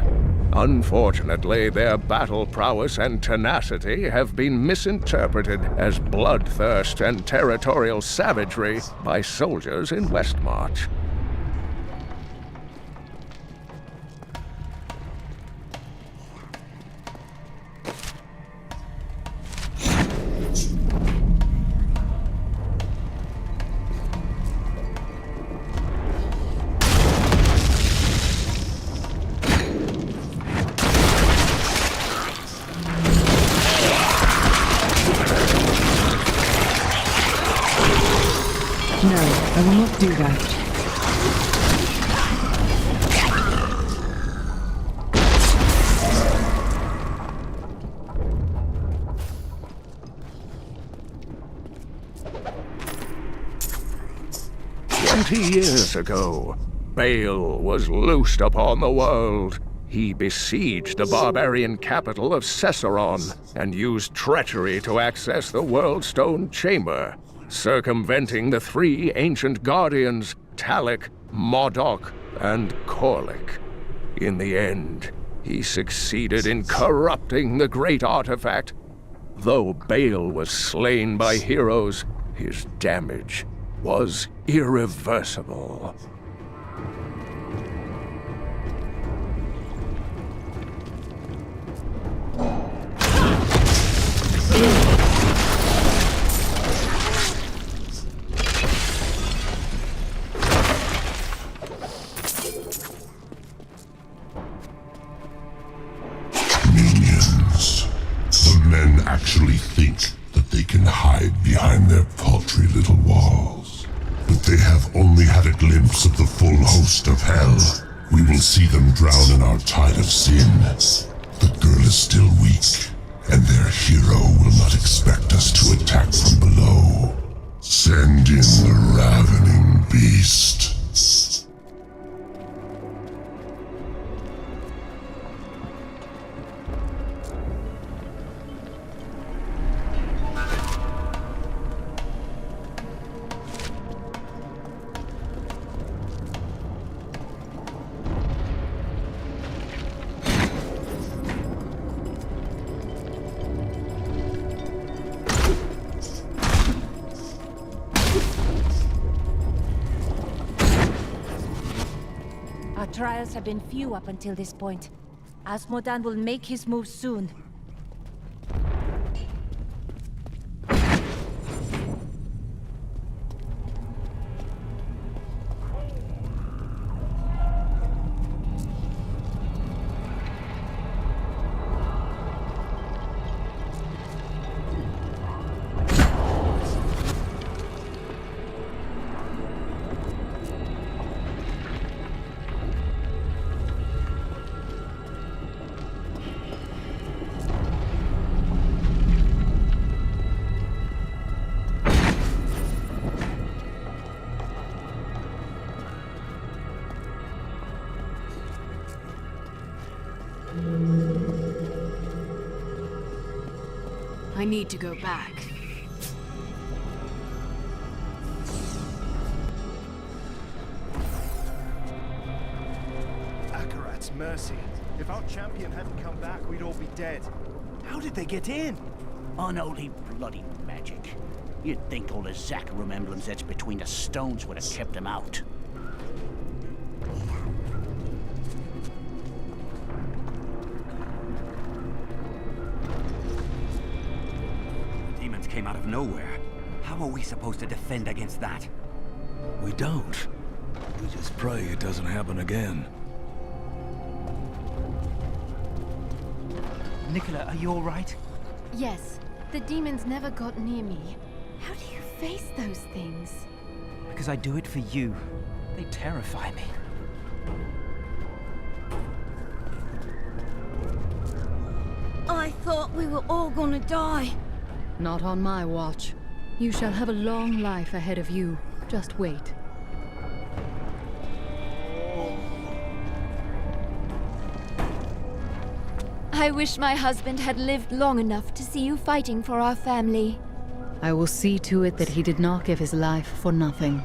Speaker 15: Unfortunately, their battle prowess and tenacity have been misinterpreted as bloodthirst and territorial savagery by soldiers in Westmarch.
Speaker 10: No, I will not do that.
Speaker 15: "20 years ago, Bale was loosed upon the world. he besieged the barbarian capital of Cesseron and used treachery to access the World Stone Chamber, circumventing the 3 ancient guardians, Talik, Modok, and Korlik. In the end, he succeeded in corrupting the great artifact. Though Bale was slain by heroes, his damage was irreversible.
Speaker 5: Minions. The men actually think that they can hide behind their paltry little walls. But they have only had a glimpse of the full host of hell. We will see them drown in our tide of sin. The girl is still weak, and their hero will not expect us to attack from below. Send in the ravening beast.
Speaker 3: Our trials have been few up until this point. Asmodan will make his move soon.
Speaker 10: I need to go back.
Speaker 7: Akarat's mercy. If our champion hadn't come back, we'd all be dead. How did they get in?
Speaker 20: Unholy bloody magic. You'd think all the Zakarum emblems that's between the stones would have kept them out.
Speaker 12: Demons came out of nowhere. How are we supposed to defend against that?
Speaker 21: We don't. We just pray it doesn't happen again.
Speaker 24: Nicola, are you all right?
Speaker 25: Yes. The demons never got near me. How do you face those things?
Speaker 24: Because I do it for you. They terrify me.
Speaker 22: I thought we were all gonna die.
Speaker 10: Not on my watch. You shall have a long life ahead of you. Just wait.
Speaker 25: I wish my husband had lived long enough to see you fighting for our family.
Speaker 10: I will see to it that he did not give his life for nothing.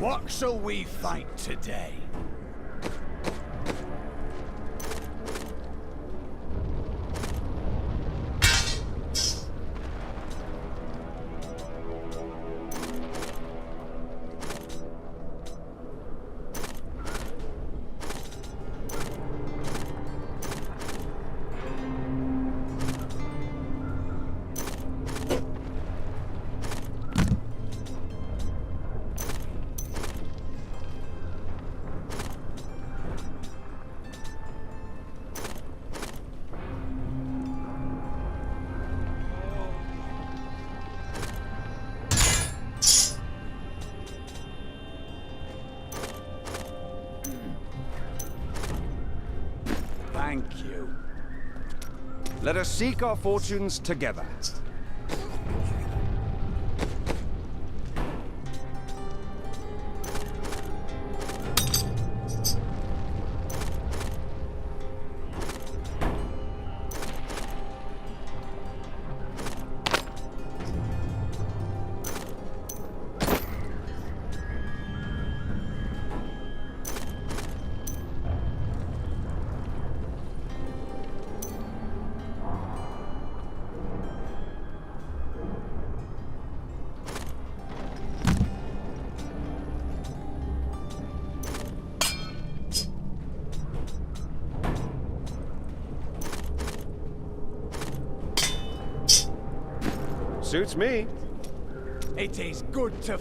Speaker 6: What shall we fight today?
Speaker 1: Thank you.
Speaker 7: Let us seek our fortunes together. Suits me.
Speaker 1: It is good to...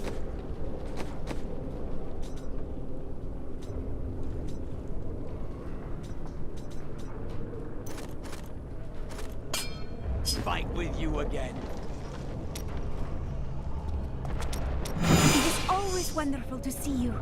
Speaker 1: fight with you again.
Speaker 3: It is always wonderful to see you.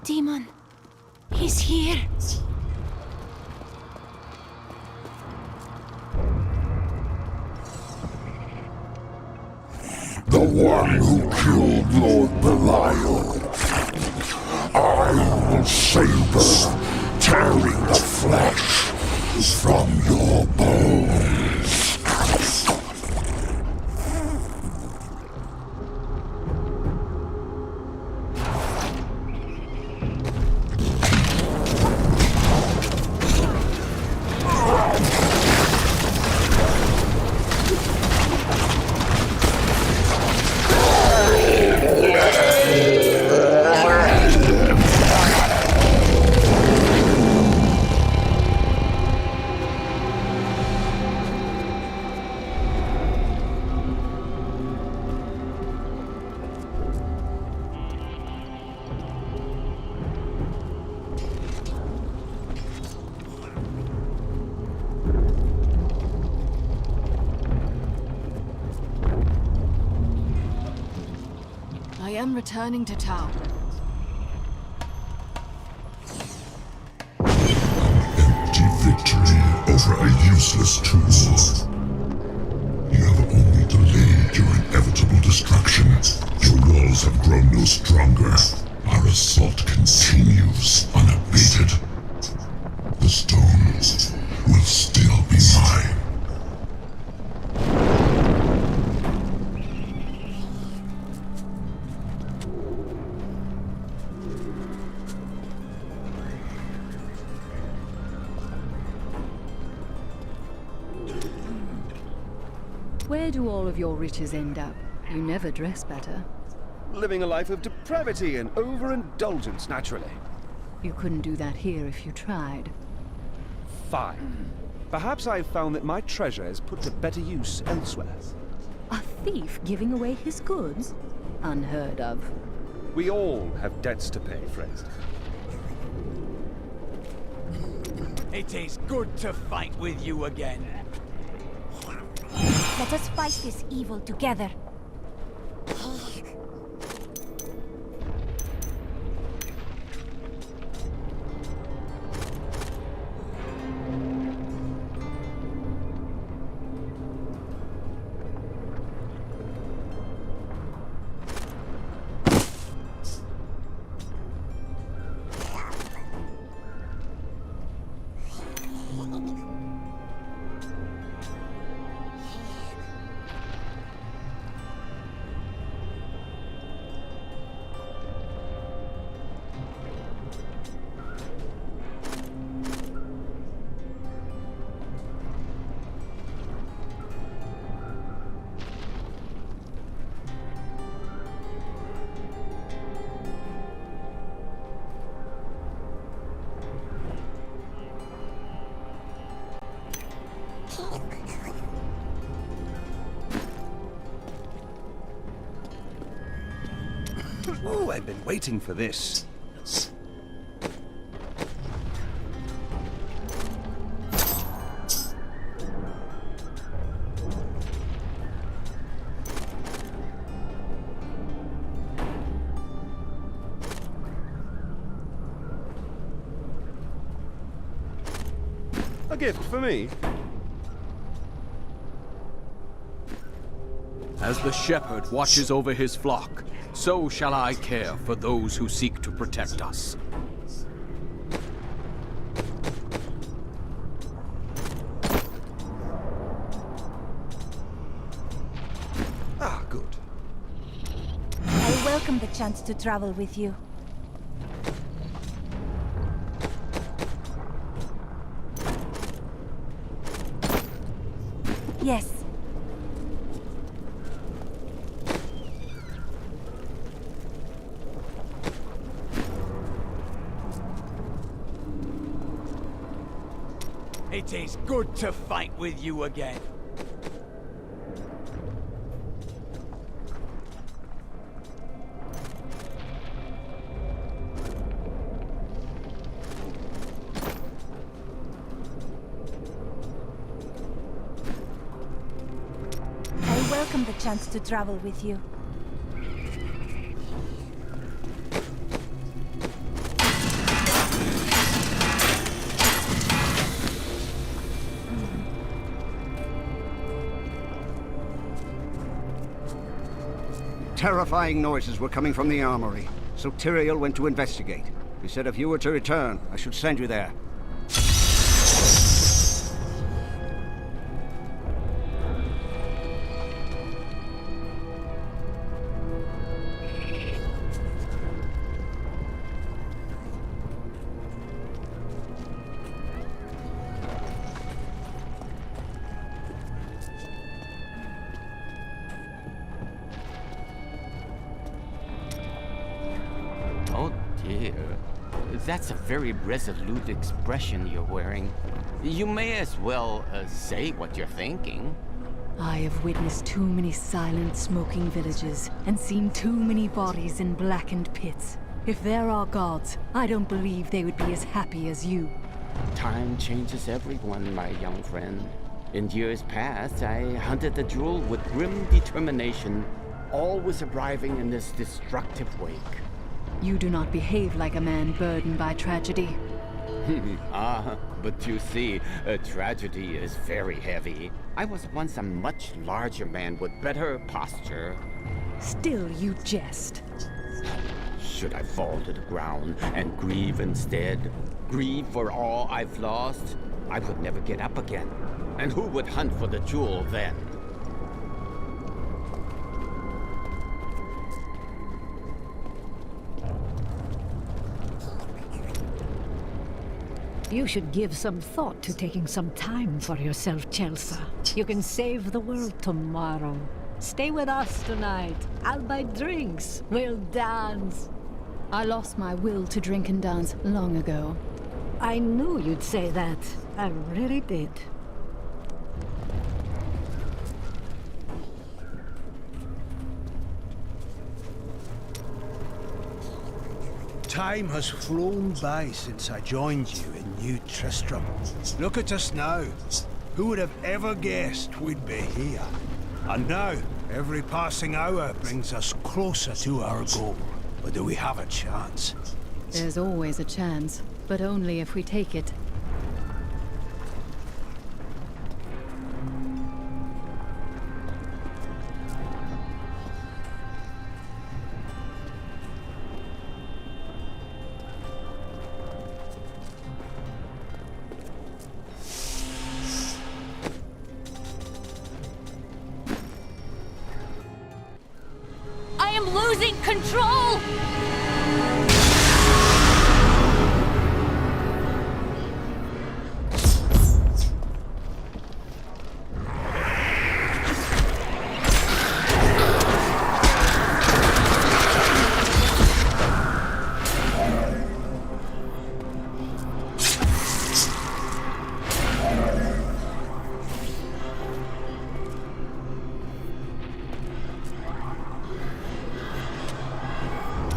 Speaker 3: Demon. He's here.
Speaker 5: The one who killed Lord Belial. I will save her, tearing the flesh from your bones.
Speaker 10: I am returning to town.
Speaker 5: Empty victory over a useless tool. You have only delayed your inevitable destruction. Your walls have grown no stronger. Our assault continues unabated. The stones will still be mine.
Speaker 10: Where do all of your riches end up? You never dress better.
Speaker 7: Living a life of depravity and overindulgence, naturally.
Speaker 10: You couldn't do that here if you tried.
Speaker 7: Fine. Perhaps I've found that my treasure is put to better use elsewhere.
Speaker 10: A thief giving away his goods? Unheard of.
Speaker 7: We all have debts to pay, friend.
Speaker 1: It is good to fight with you again.
Speaker 3: Let us fight this evil together.
Speaker 16: I've been waiting for this.
Speaker 7: A gift for me?
Speaker 2: As the shepherd watches over his flock, so shall I care for those who seek to protect us.
Speaker 7: Ah, good.
Speaker 3: I welcome the chance to travel with you. Yes.
Speaker 1: It is good to fight with you again.
Speaker 3: I welcome the chance to travel with you.
Speaker 8: Terrifying noises were coming from the armory, so Tyrael went to investigate. He said if you were to return, I should send you there.
Speaker 9: Oh dear. That's a very resolute expression you're wearing. You may as well say what you're thinking.
Speaker 10: I have witnessed too many silent, smoking villages, and seen too many bodies in blackened pits. If there are gods, I don't believe they would be as happy as you.
Speaker 9: Time changes everyone, my young friend. In years past, I hunted the jewel with grim determination, always arriving in this destructive wake.
Speaker 10: You do not behave like a man burdened by tragedy.
Speaker 9: But you see, a tragedy is very heavy. I was once a much larger man with better posture.
Speaker 10: Still, you jest.
Speaker 9: Should I fall to the ground and grieve instead? Grieve for all I've lost? I could never get up again. And who would hunt for the jewel then?
Speaker 17: You should give some thought to taking some time for yourself, Chelsea. You can save the world tomorrow. Stay with us tonight. I'll buy drinks. We'll dance.
Speaker 10: I lost my will to drink and dance long ago.
Speaker 17: I knew you'd say that. I really did.
Speaker 13: Time has flown by since I joined you in New Tristram. Look at us now. Who would have ever guessed we'd be here? And now, every passing hour brings us closer to our goal. But do we have a chance?
Speaker 10: There's always a chance, but only if we take it.
Speaker 22: I am losing control!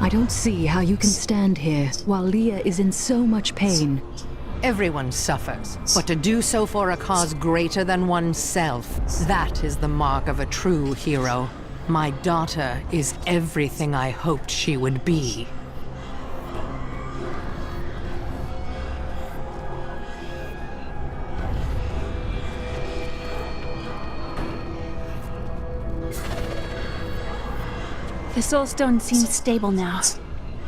Speaker 10: I don't see how you can stand here while Leah is in so much pain.
Speaker 4: Everyone suffers, but to do so for a cause greater than oneself, that is the mark of a true hero. My daughter is everything I hoped she would be.
Speaker 3: The Soul Stone seems stable now.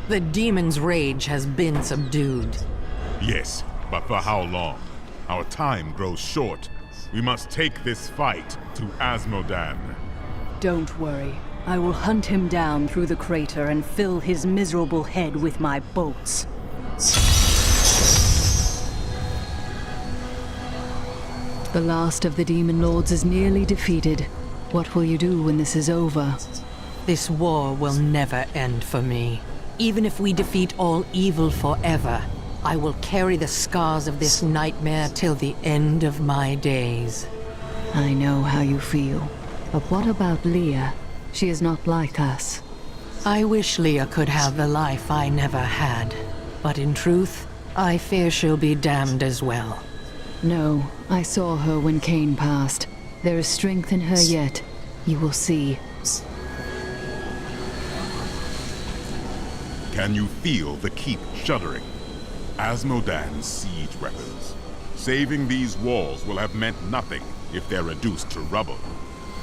Speaker 4: The demon's rage has been subdued.
Speaker 11: Yes, but for how long? Our time grows short. We must take this fight to Asmodan.
Speaker 10: Don't worry. I will hunt him down through the crater and fill his miserable head with my bolts. The last of the Demon Lords is nearly defeated. What will you do when this is over?
Speaker 4: This war will never end for me. Even if we defeat all evil forever, I will carry the scars of this nightmare till the end of my days.
Speaker 10: I know how you feel. But what about Leah? She is not like us.
Speaker 4: I wish Leah could have the life I never had. But in truth, I fear she'll be damned as well.
Speaker 10: No, I saw her when Cain passed. There is strength in her yet. You will see.
Speaker 11: Can you feel the keep shuddering? Asmodan's siege weapons. Saving these walls will have meant nothing if they're reduced to rubble.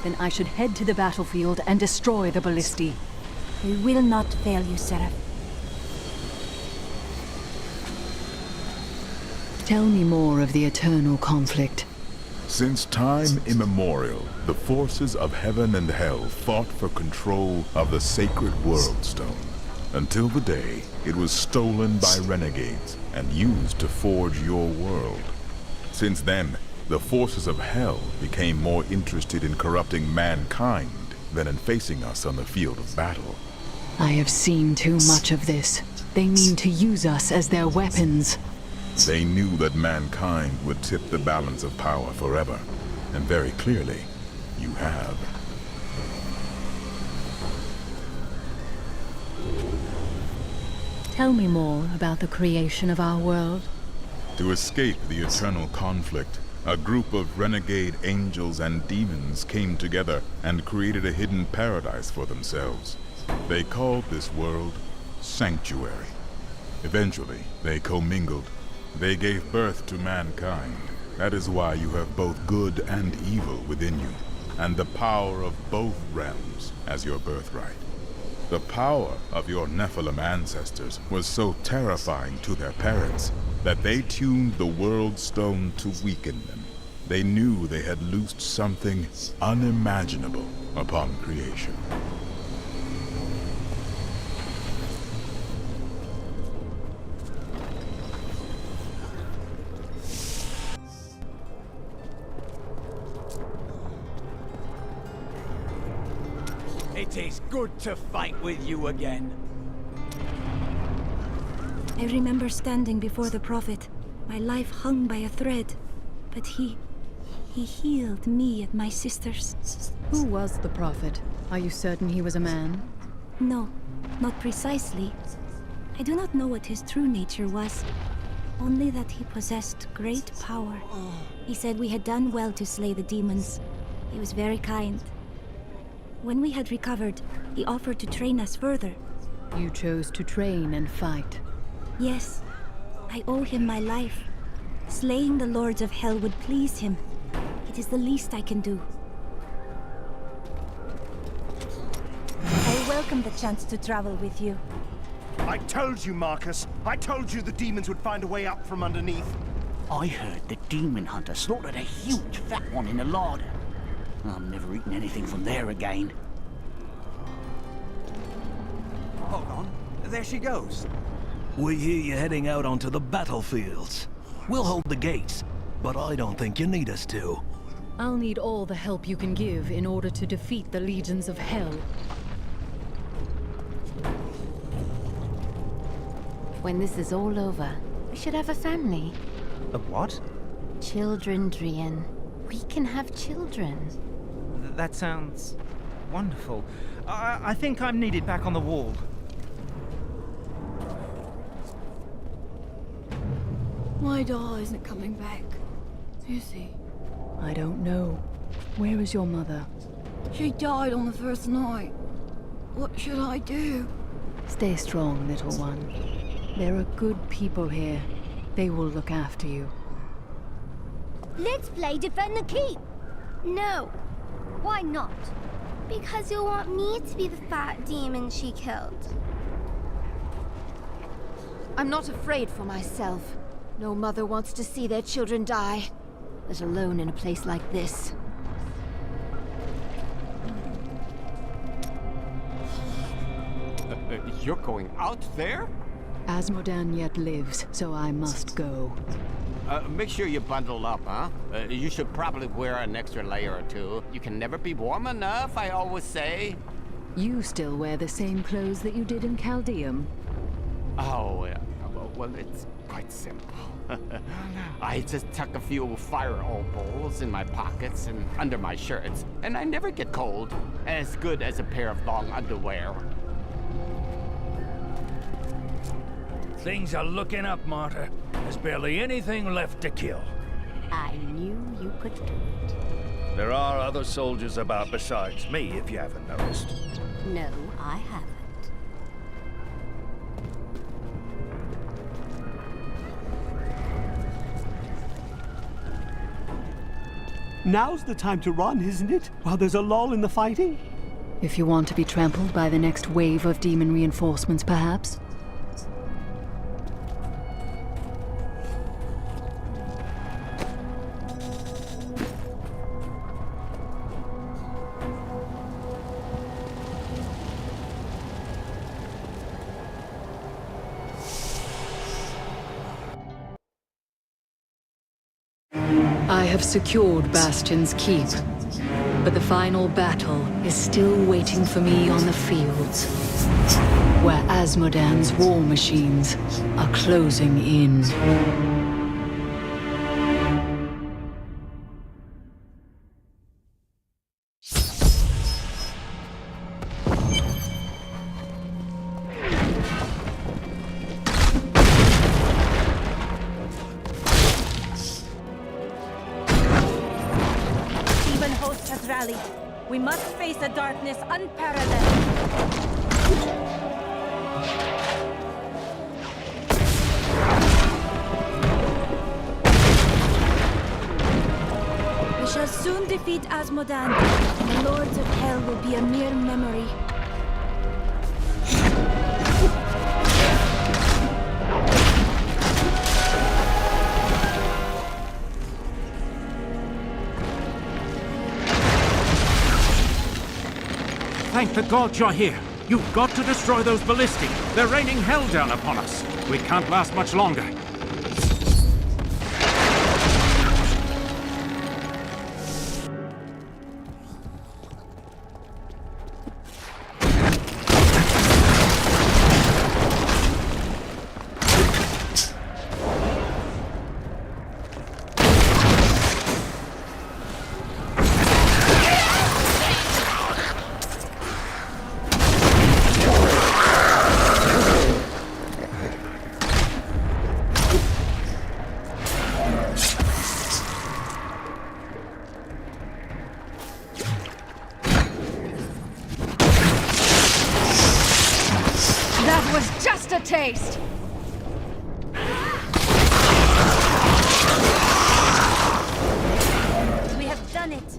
Speaker 10: Then I should head to the battlefield and destroy the ballistae.
Speaker 3: We will not fail you, Seraph.
Speaker 10: Tell me more of the eternal conflict.
Speaker 14: Since time immemorial, the forces of heaven and hell fought for control of the sacred World Stone, until the day it was stolen by renegades and used to forge your world. Since then, the forces of hell became more interested in corrupting mankind than in facing us on the field of battle.
Speaker 10: I have seen too much of this. They mean to use us as their weapons.
Speaker 14: They knew that mankind would tip the balance of power forever, and very clearly, you have.
Speaker 10: Tell me more about the creation of our world.
Speaker 14: To escape the eternal conflict, a group of renegade angels and demons came together and created a hidden paradise for themselves. They called this world Sanctuary. Eventually, they commingled. They gave birth to mankind. That is why you have both good and evil within you, and the power of both realms as your birthright. The power of your Nephilim ancestors was so terrifying to their parents that they tuned the World Stone to weaken them. They knew they had loosed something unimaginable upon creation.
Speaker 1: It is good to fight with you again.
Speaker 3: I remember standing before the Prophet, my life hung by a thread, but he healed me and my sisters.
Speaker 10: Who was the Prophet? Are you certain he was a man?
Speaker 3: No, not precisely. I do not know what his true nature was, only that he possessed great power. He said we had done well to slay the demons. He was very kind. When we had recovered, he offered to train us further.
Speaker 10: You chose to train and fight.
Speaker 3: Yes, I owe him my life. Slaying the Lords of Hell would please him. It is the least I can do. I welcome the chance to travel with you.
Speaker 7: I told you, Marcus. I told you the demons would find a way up from underneath.
Speaker 20: I heard the demon hunter slaughtered a huge fat one in the larder. I'm never eating anything from there again.
Speaker 12: Hold on. There she goes.
Speaker 21: We hear you heading out onto the battlefields. We'll hold the gates, but I don't think you need us to.
Speaker 10: I'll need all the help you can give in order to defeat the legions of hell.
Speaker 25: When this is all over, we should have a family.
Speaker 24: A what?
Speaker 25: Children, Drian. We can have children.
Speaker 24: That sounds wonderful. I think I'm needed back on the wall.
Speaker 22: My doll isn't coming back, is he?
Speaker 10: I don't know. Where is your mother?
Speaker 22: She died on the first night. What should I do?
Speaker 10: Stay strong, little one. There are good people here. They will look after you.
Speaker 6: Let's play Defend the Keep. No. Why not? Because you'll want me to be the fat demon she killed.
Speaker 25: I'm not afraid for myself. No mother wants to see their children die, let alone in a place like this.
Speaker 9: You're going out there?
Speaker 10: Asmodan yet lives, so I must go.
Speaker 9: Make sure you bundle up, huh? You should probably wear an extra layer or two. You can never be warm enough, I always say.
Speaker 10: You still wear the same clothes that you did in Chaldeum?
Speaker 9: Oh, well, it's quite simple. I just tuck a few fire opals in my pockets and under my shirts, and I never get cold. As good as a pair of long underwear.
Speaker 16: Things are looking up, Martyr. There's barely anything left to kill.
Speaker 6: I knew you could do it.
Speaker 16: There are other soldiers about besides me, if you haven't noticed.
Speaker 6: No, I haven't.
Speaker 15: Now's the time to run, isn't it? While there's a lull in the fighting?
Speaker 10: If you want to be trampled by the next wave of demon reinforcements, perhaps? I have secured Bastion's keep, but the final battle is still waiting for me on the fields, where Asmodan's war machines are closing in.
Speaker 3: We must face a darkness unparalleled. We shall soon defeat Asmodan, and the Lords of Hell will be a mere memory.
Speaker 2: Thank the gods you're here. You've got to destroy those ballistic. They're raining hell down upon us. We can't last much longer.
Speaker 25: A taste.
Speaker 3: We have done it.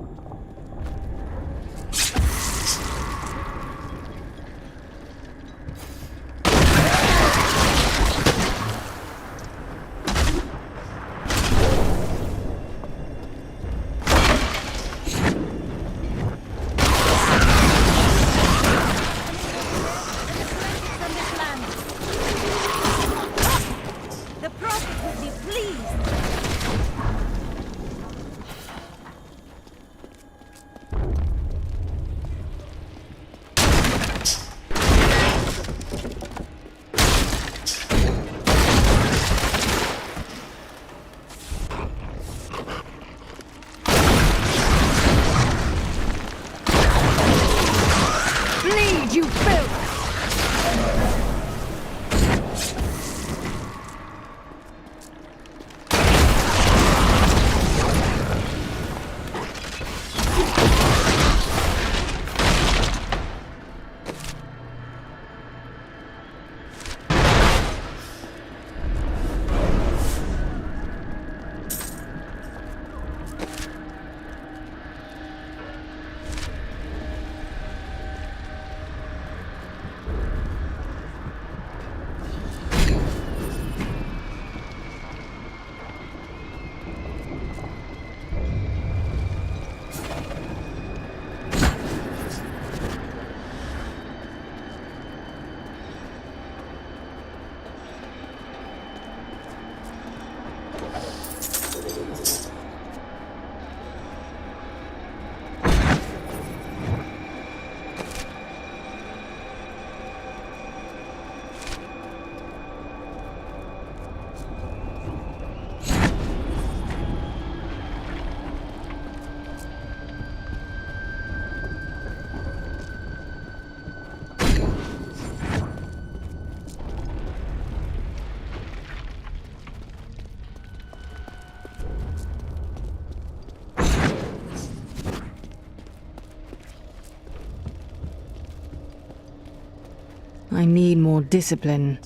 Speaker 10: I need more discipline.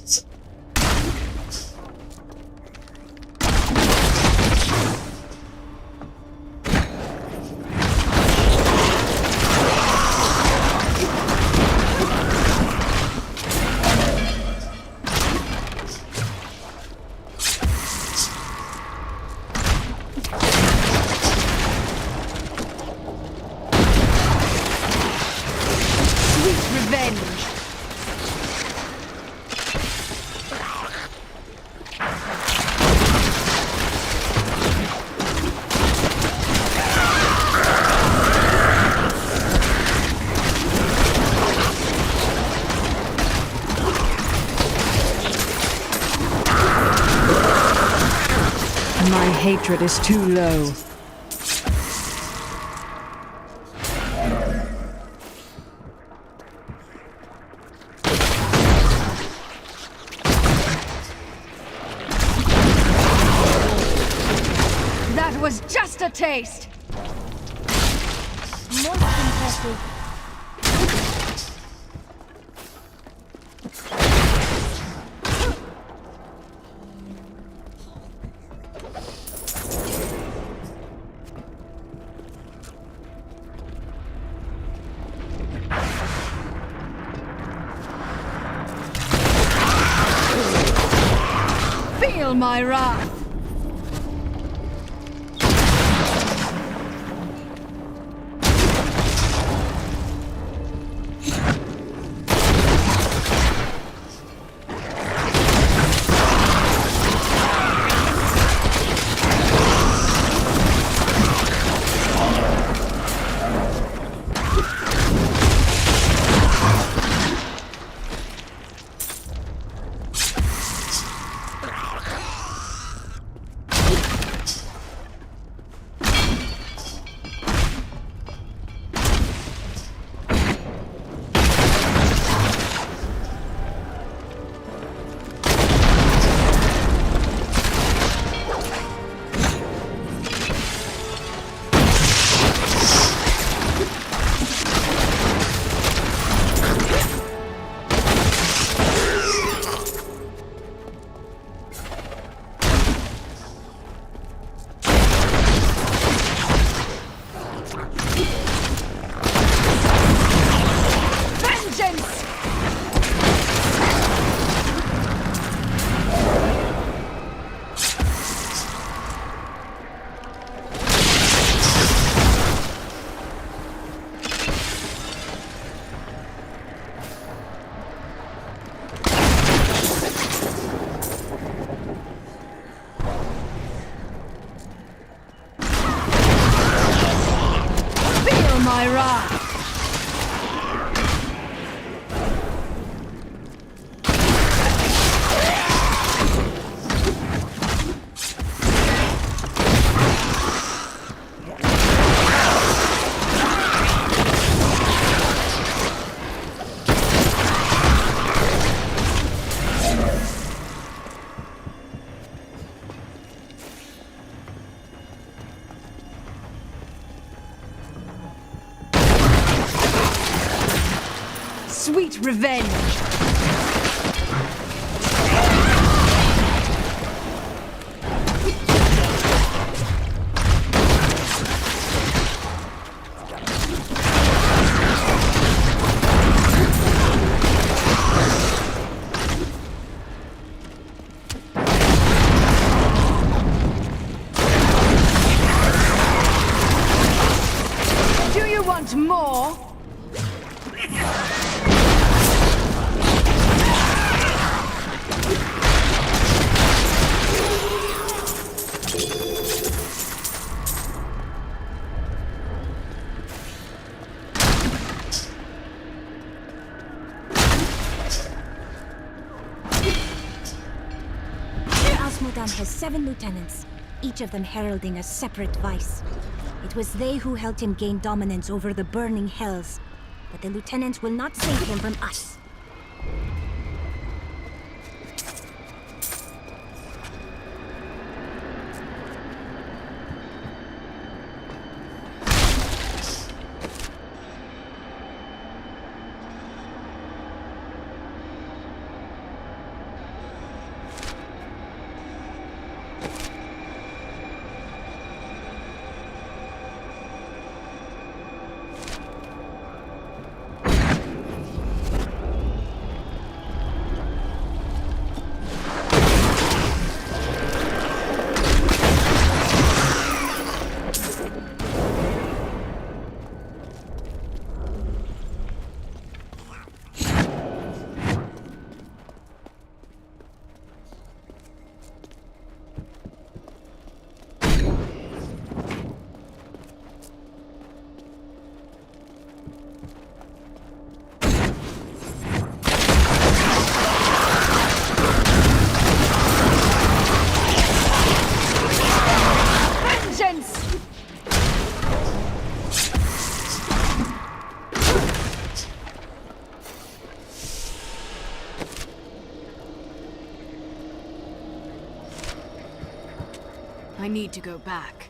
Speaker 10: My hatred is too low.
Speaker 25: That was just a taste!
Speaker 6: Most impressive.
Speaker 25: Feel my wrath! My wrath! Sweet revenge! Do you want more?
Speaker 3: Asmodan has 7 lieutenants, each of them heralding a separate vice. It was they who helped him gain dominance over the burning hells, but the lieutenants will not save him from us.
Speaker 25: I need to go back.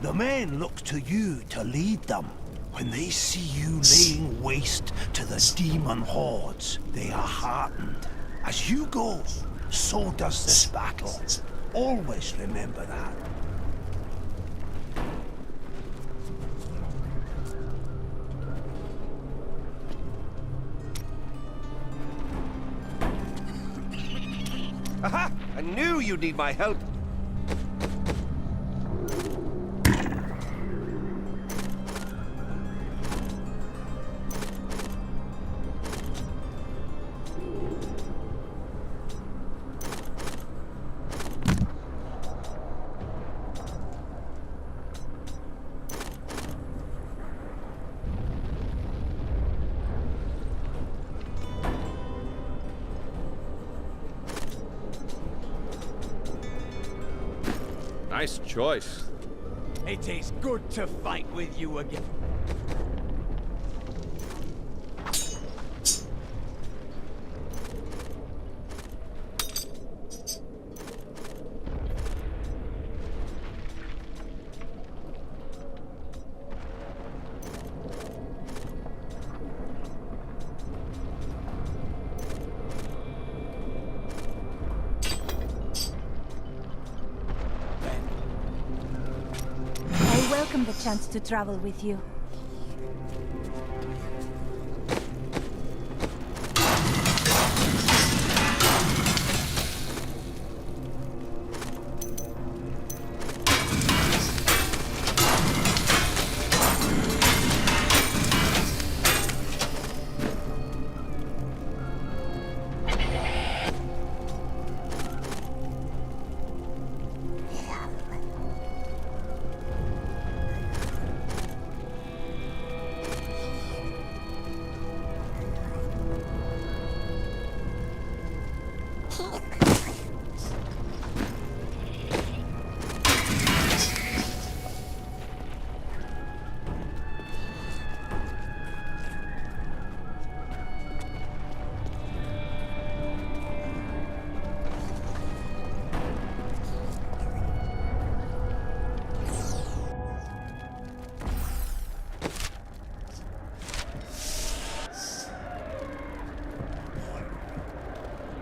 Speaker 13: The men look to you to lead them. When they see you laying waste to the demon hordes, they are heartened. As you go, so does this battle. Always remember that.
Speaker 7: Aha! I knew you'd need my help.
Speaker 5: Nice choice.
Speaker 1: It is good to fight with you again.
Speaker 3: I welcome the chance to travel with you.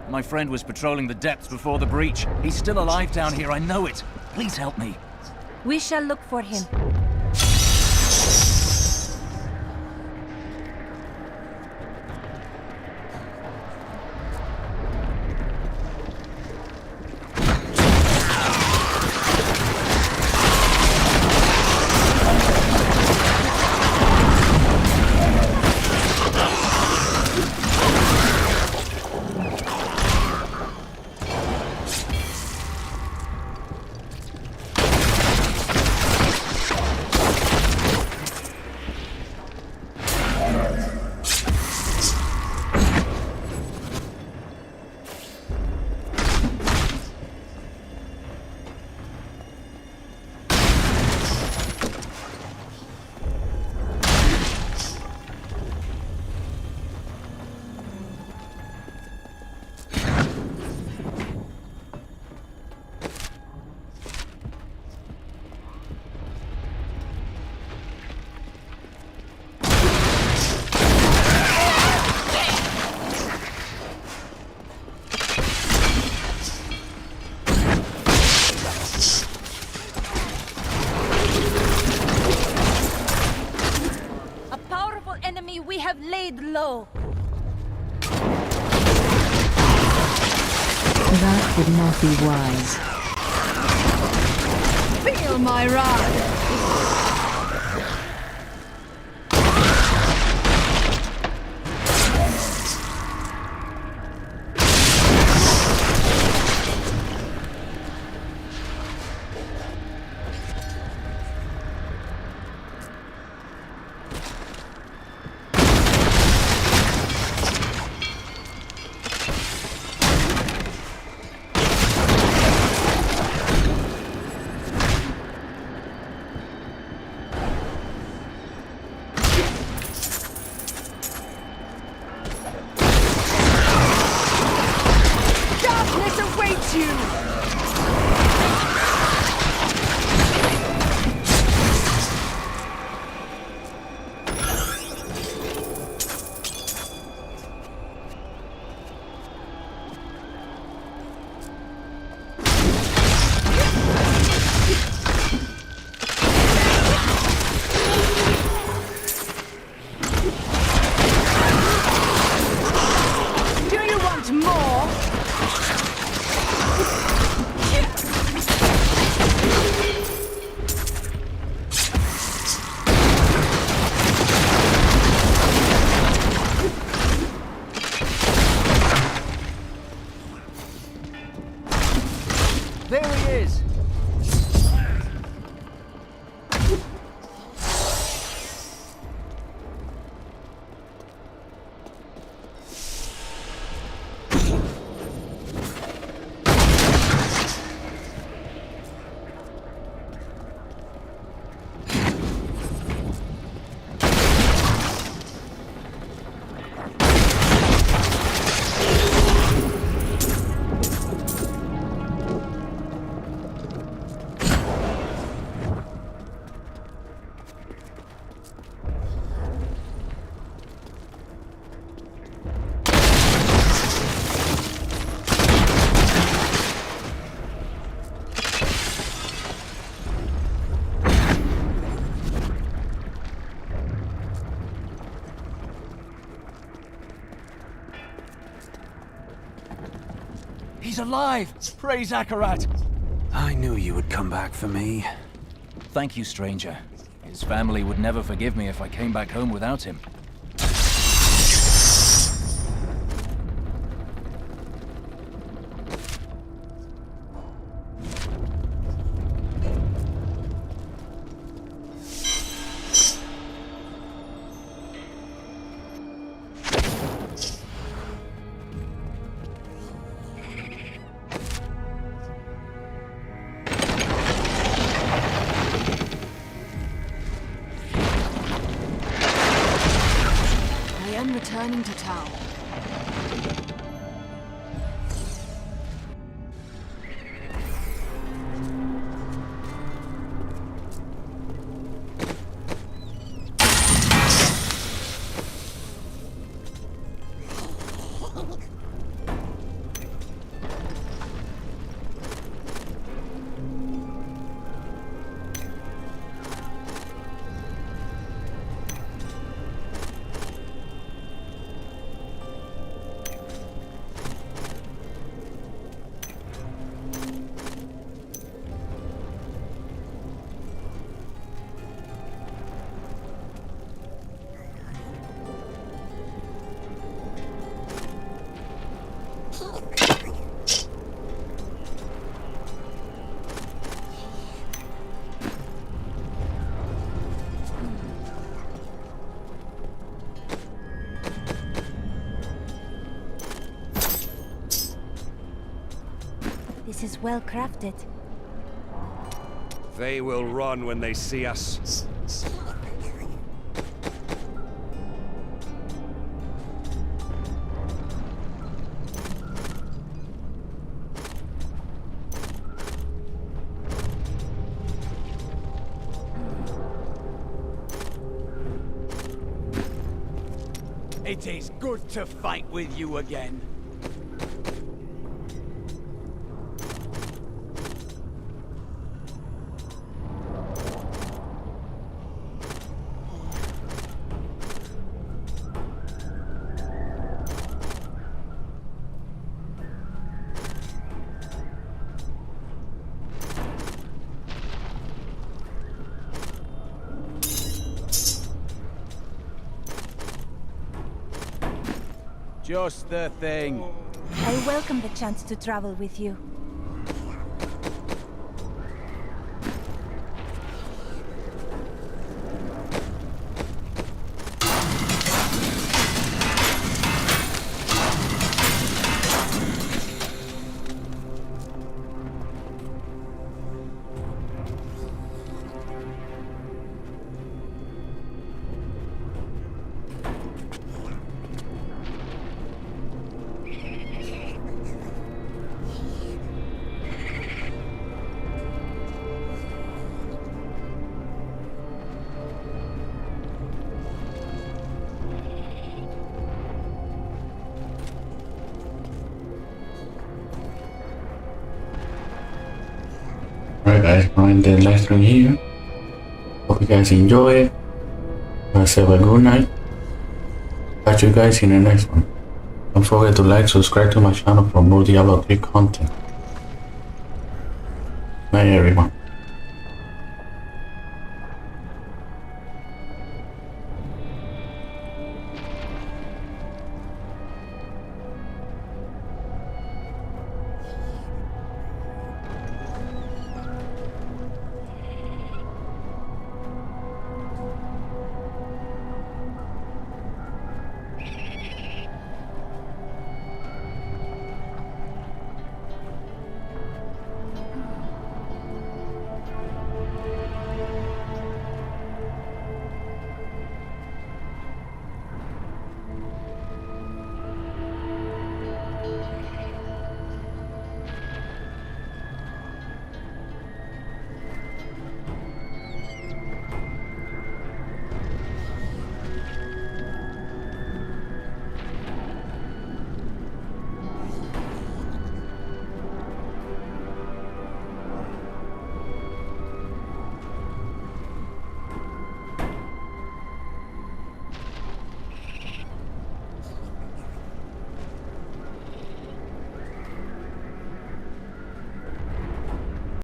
Speaker 24: My friend was patrolling the depths before the breach. He's still alive down here, I know it. Please help me.
Speaker 3: We shall look for him.
Speaker 25: low.
Speaker 10: That would not be wise.
Speaker 25: Feel my wrath!
Speaker 24: There he is! He's alive! Praise Akarat!
Speaker 1: I knew you would come back for me.
Speaker 24: Thank you, stranger. His family would never forgive me if I came back home without him.
Speaker 25: Returning to town.
Speaker 3: This is well crafted.
Speaker 5: They will run when they see us.
Speaker 1: It is good to fight with you again.
Speaker 2: Just the thing.
Speaker 3: I welcome the chance to travel with you.
Speaker 8: Alright guys, I'll end the live stream here. Hope you guys enjoy it. Have a good night. Catch you guys in the next one. Don't forget to like, subscribe to my channel for more Diablo 3 content. Bye everyone.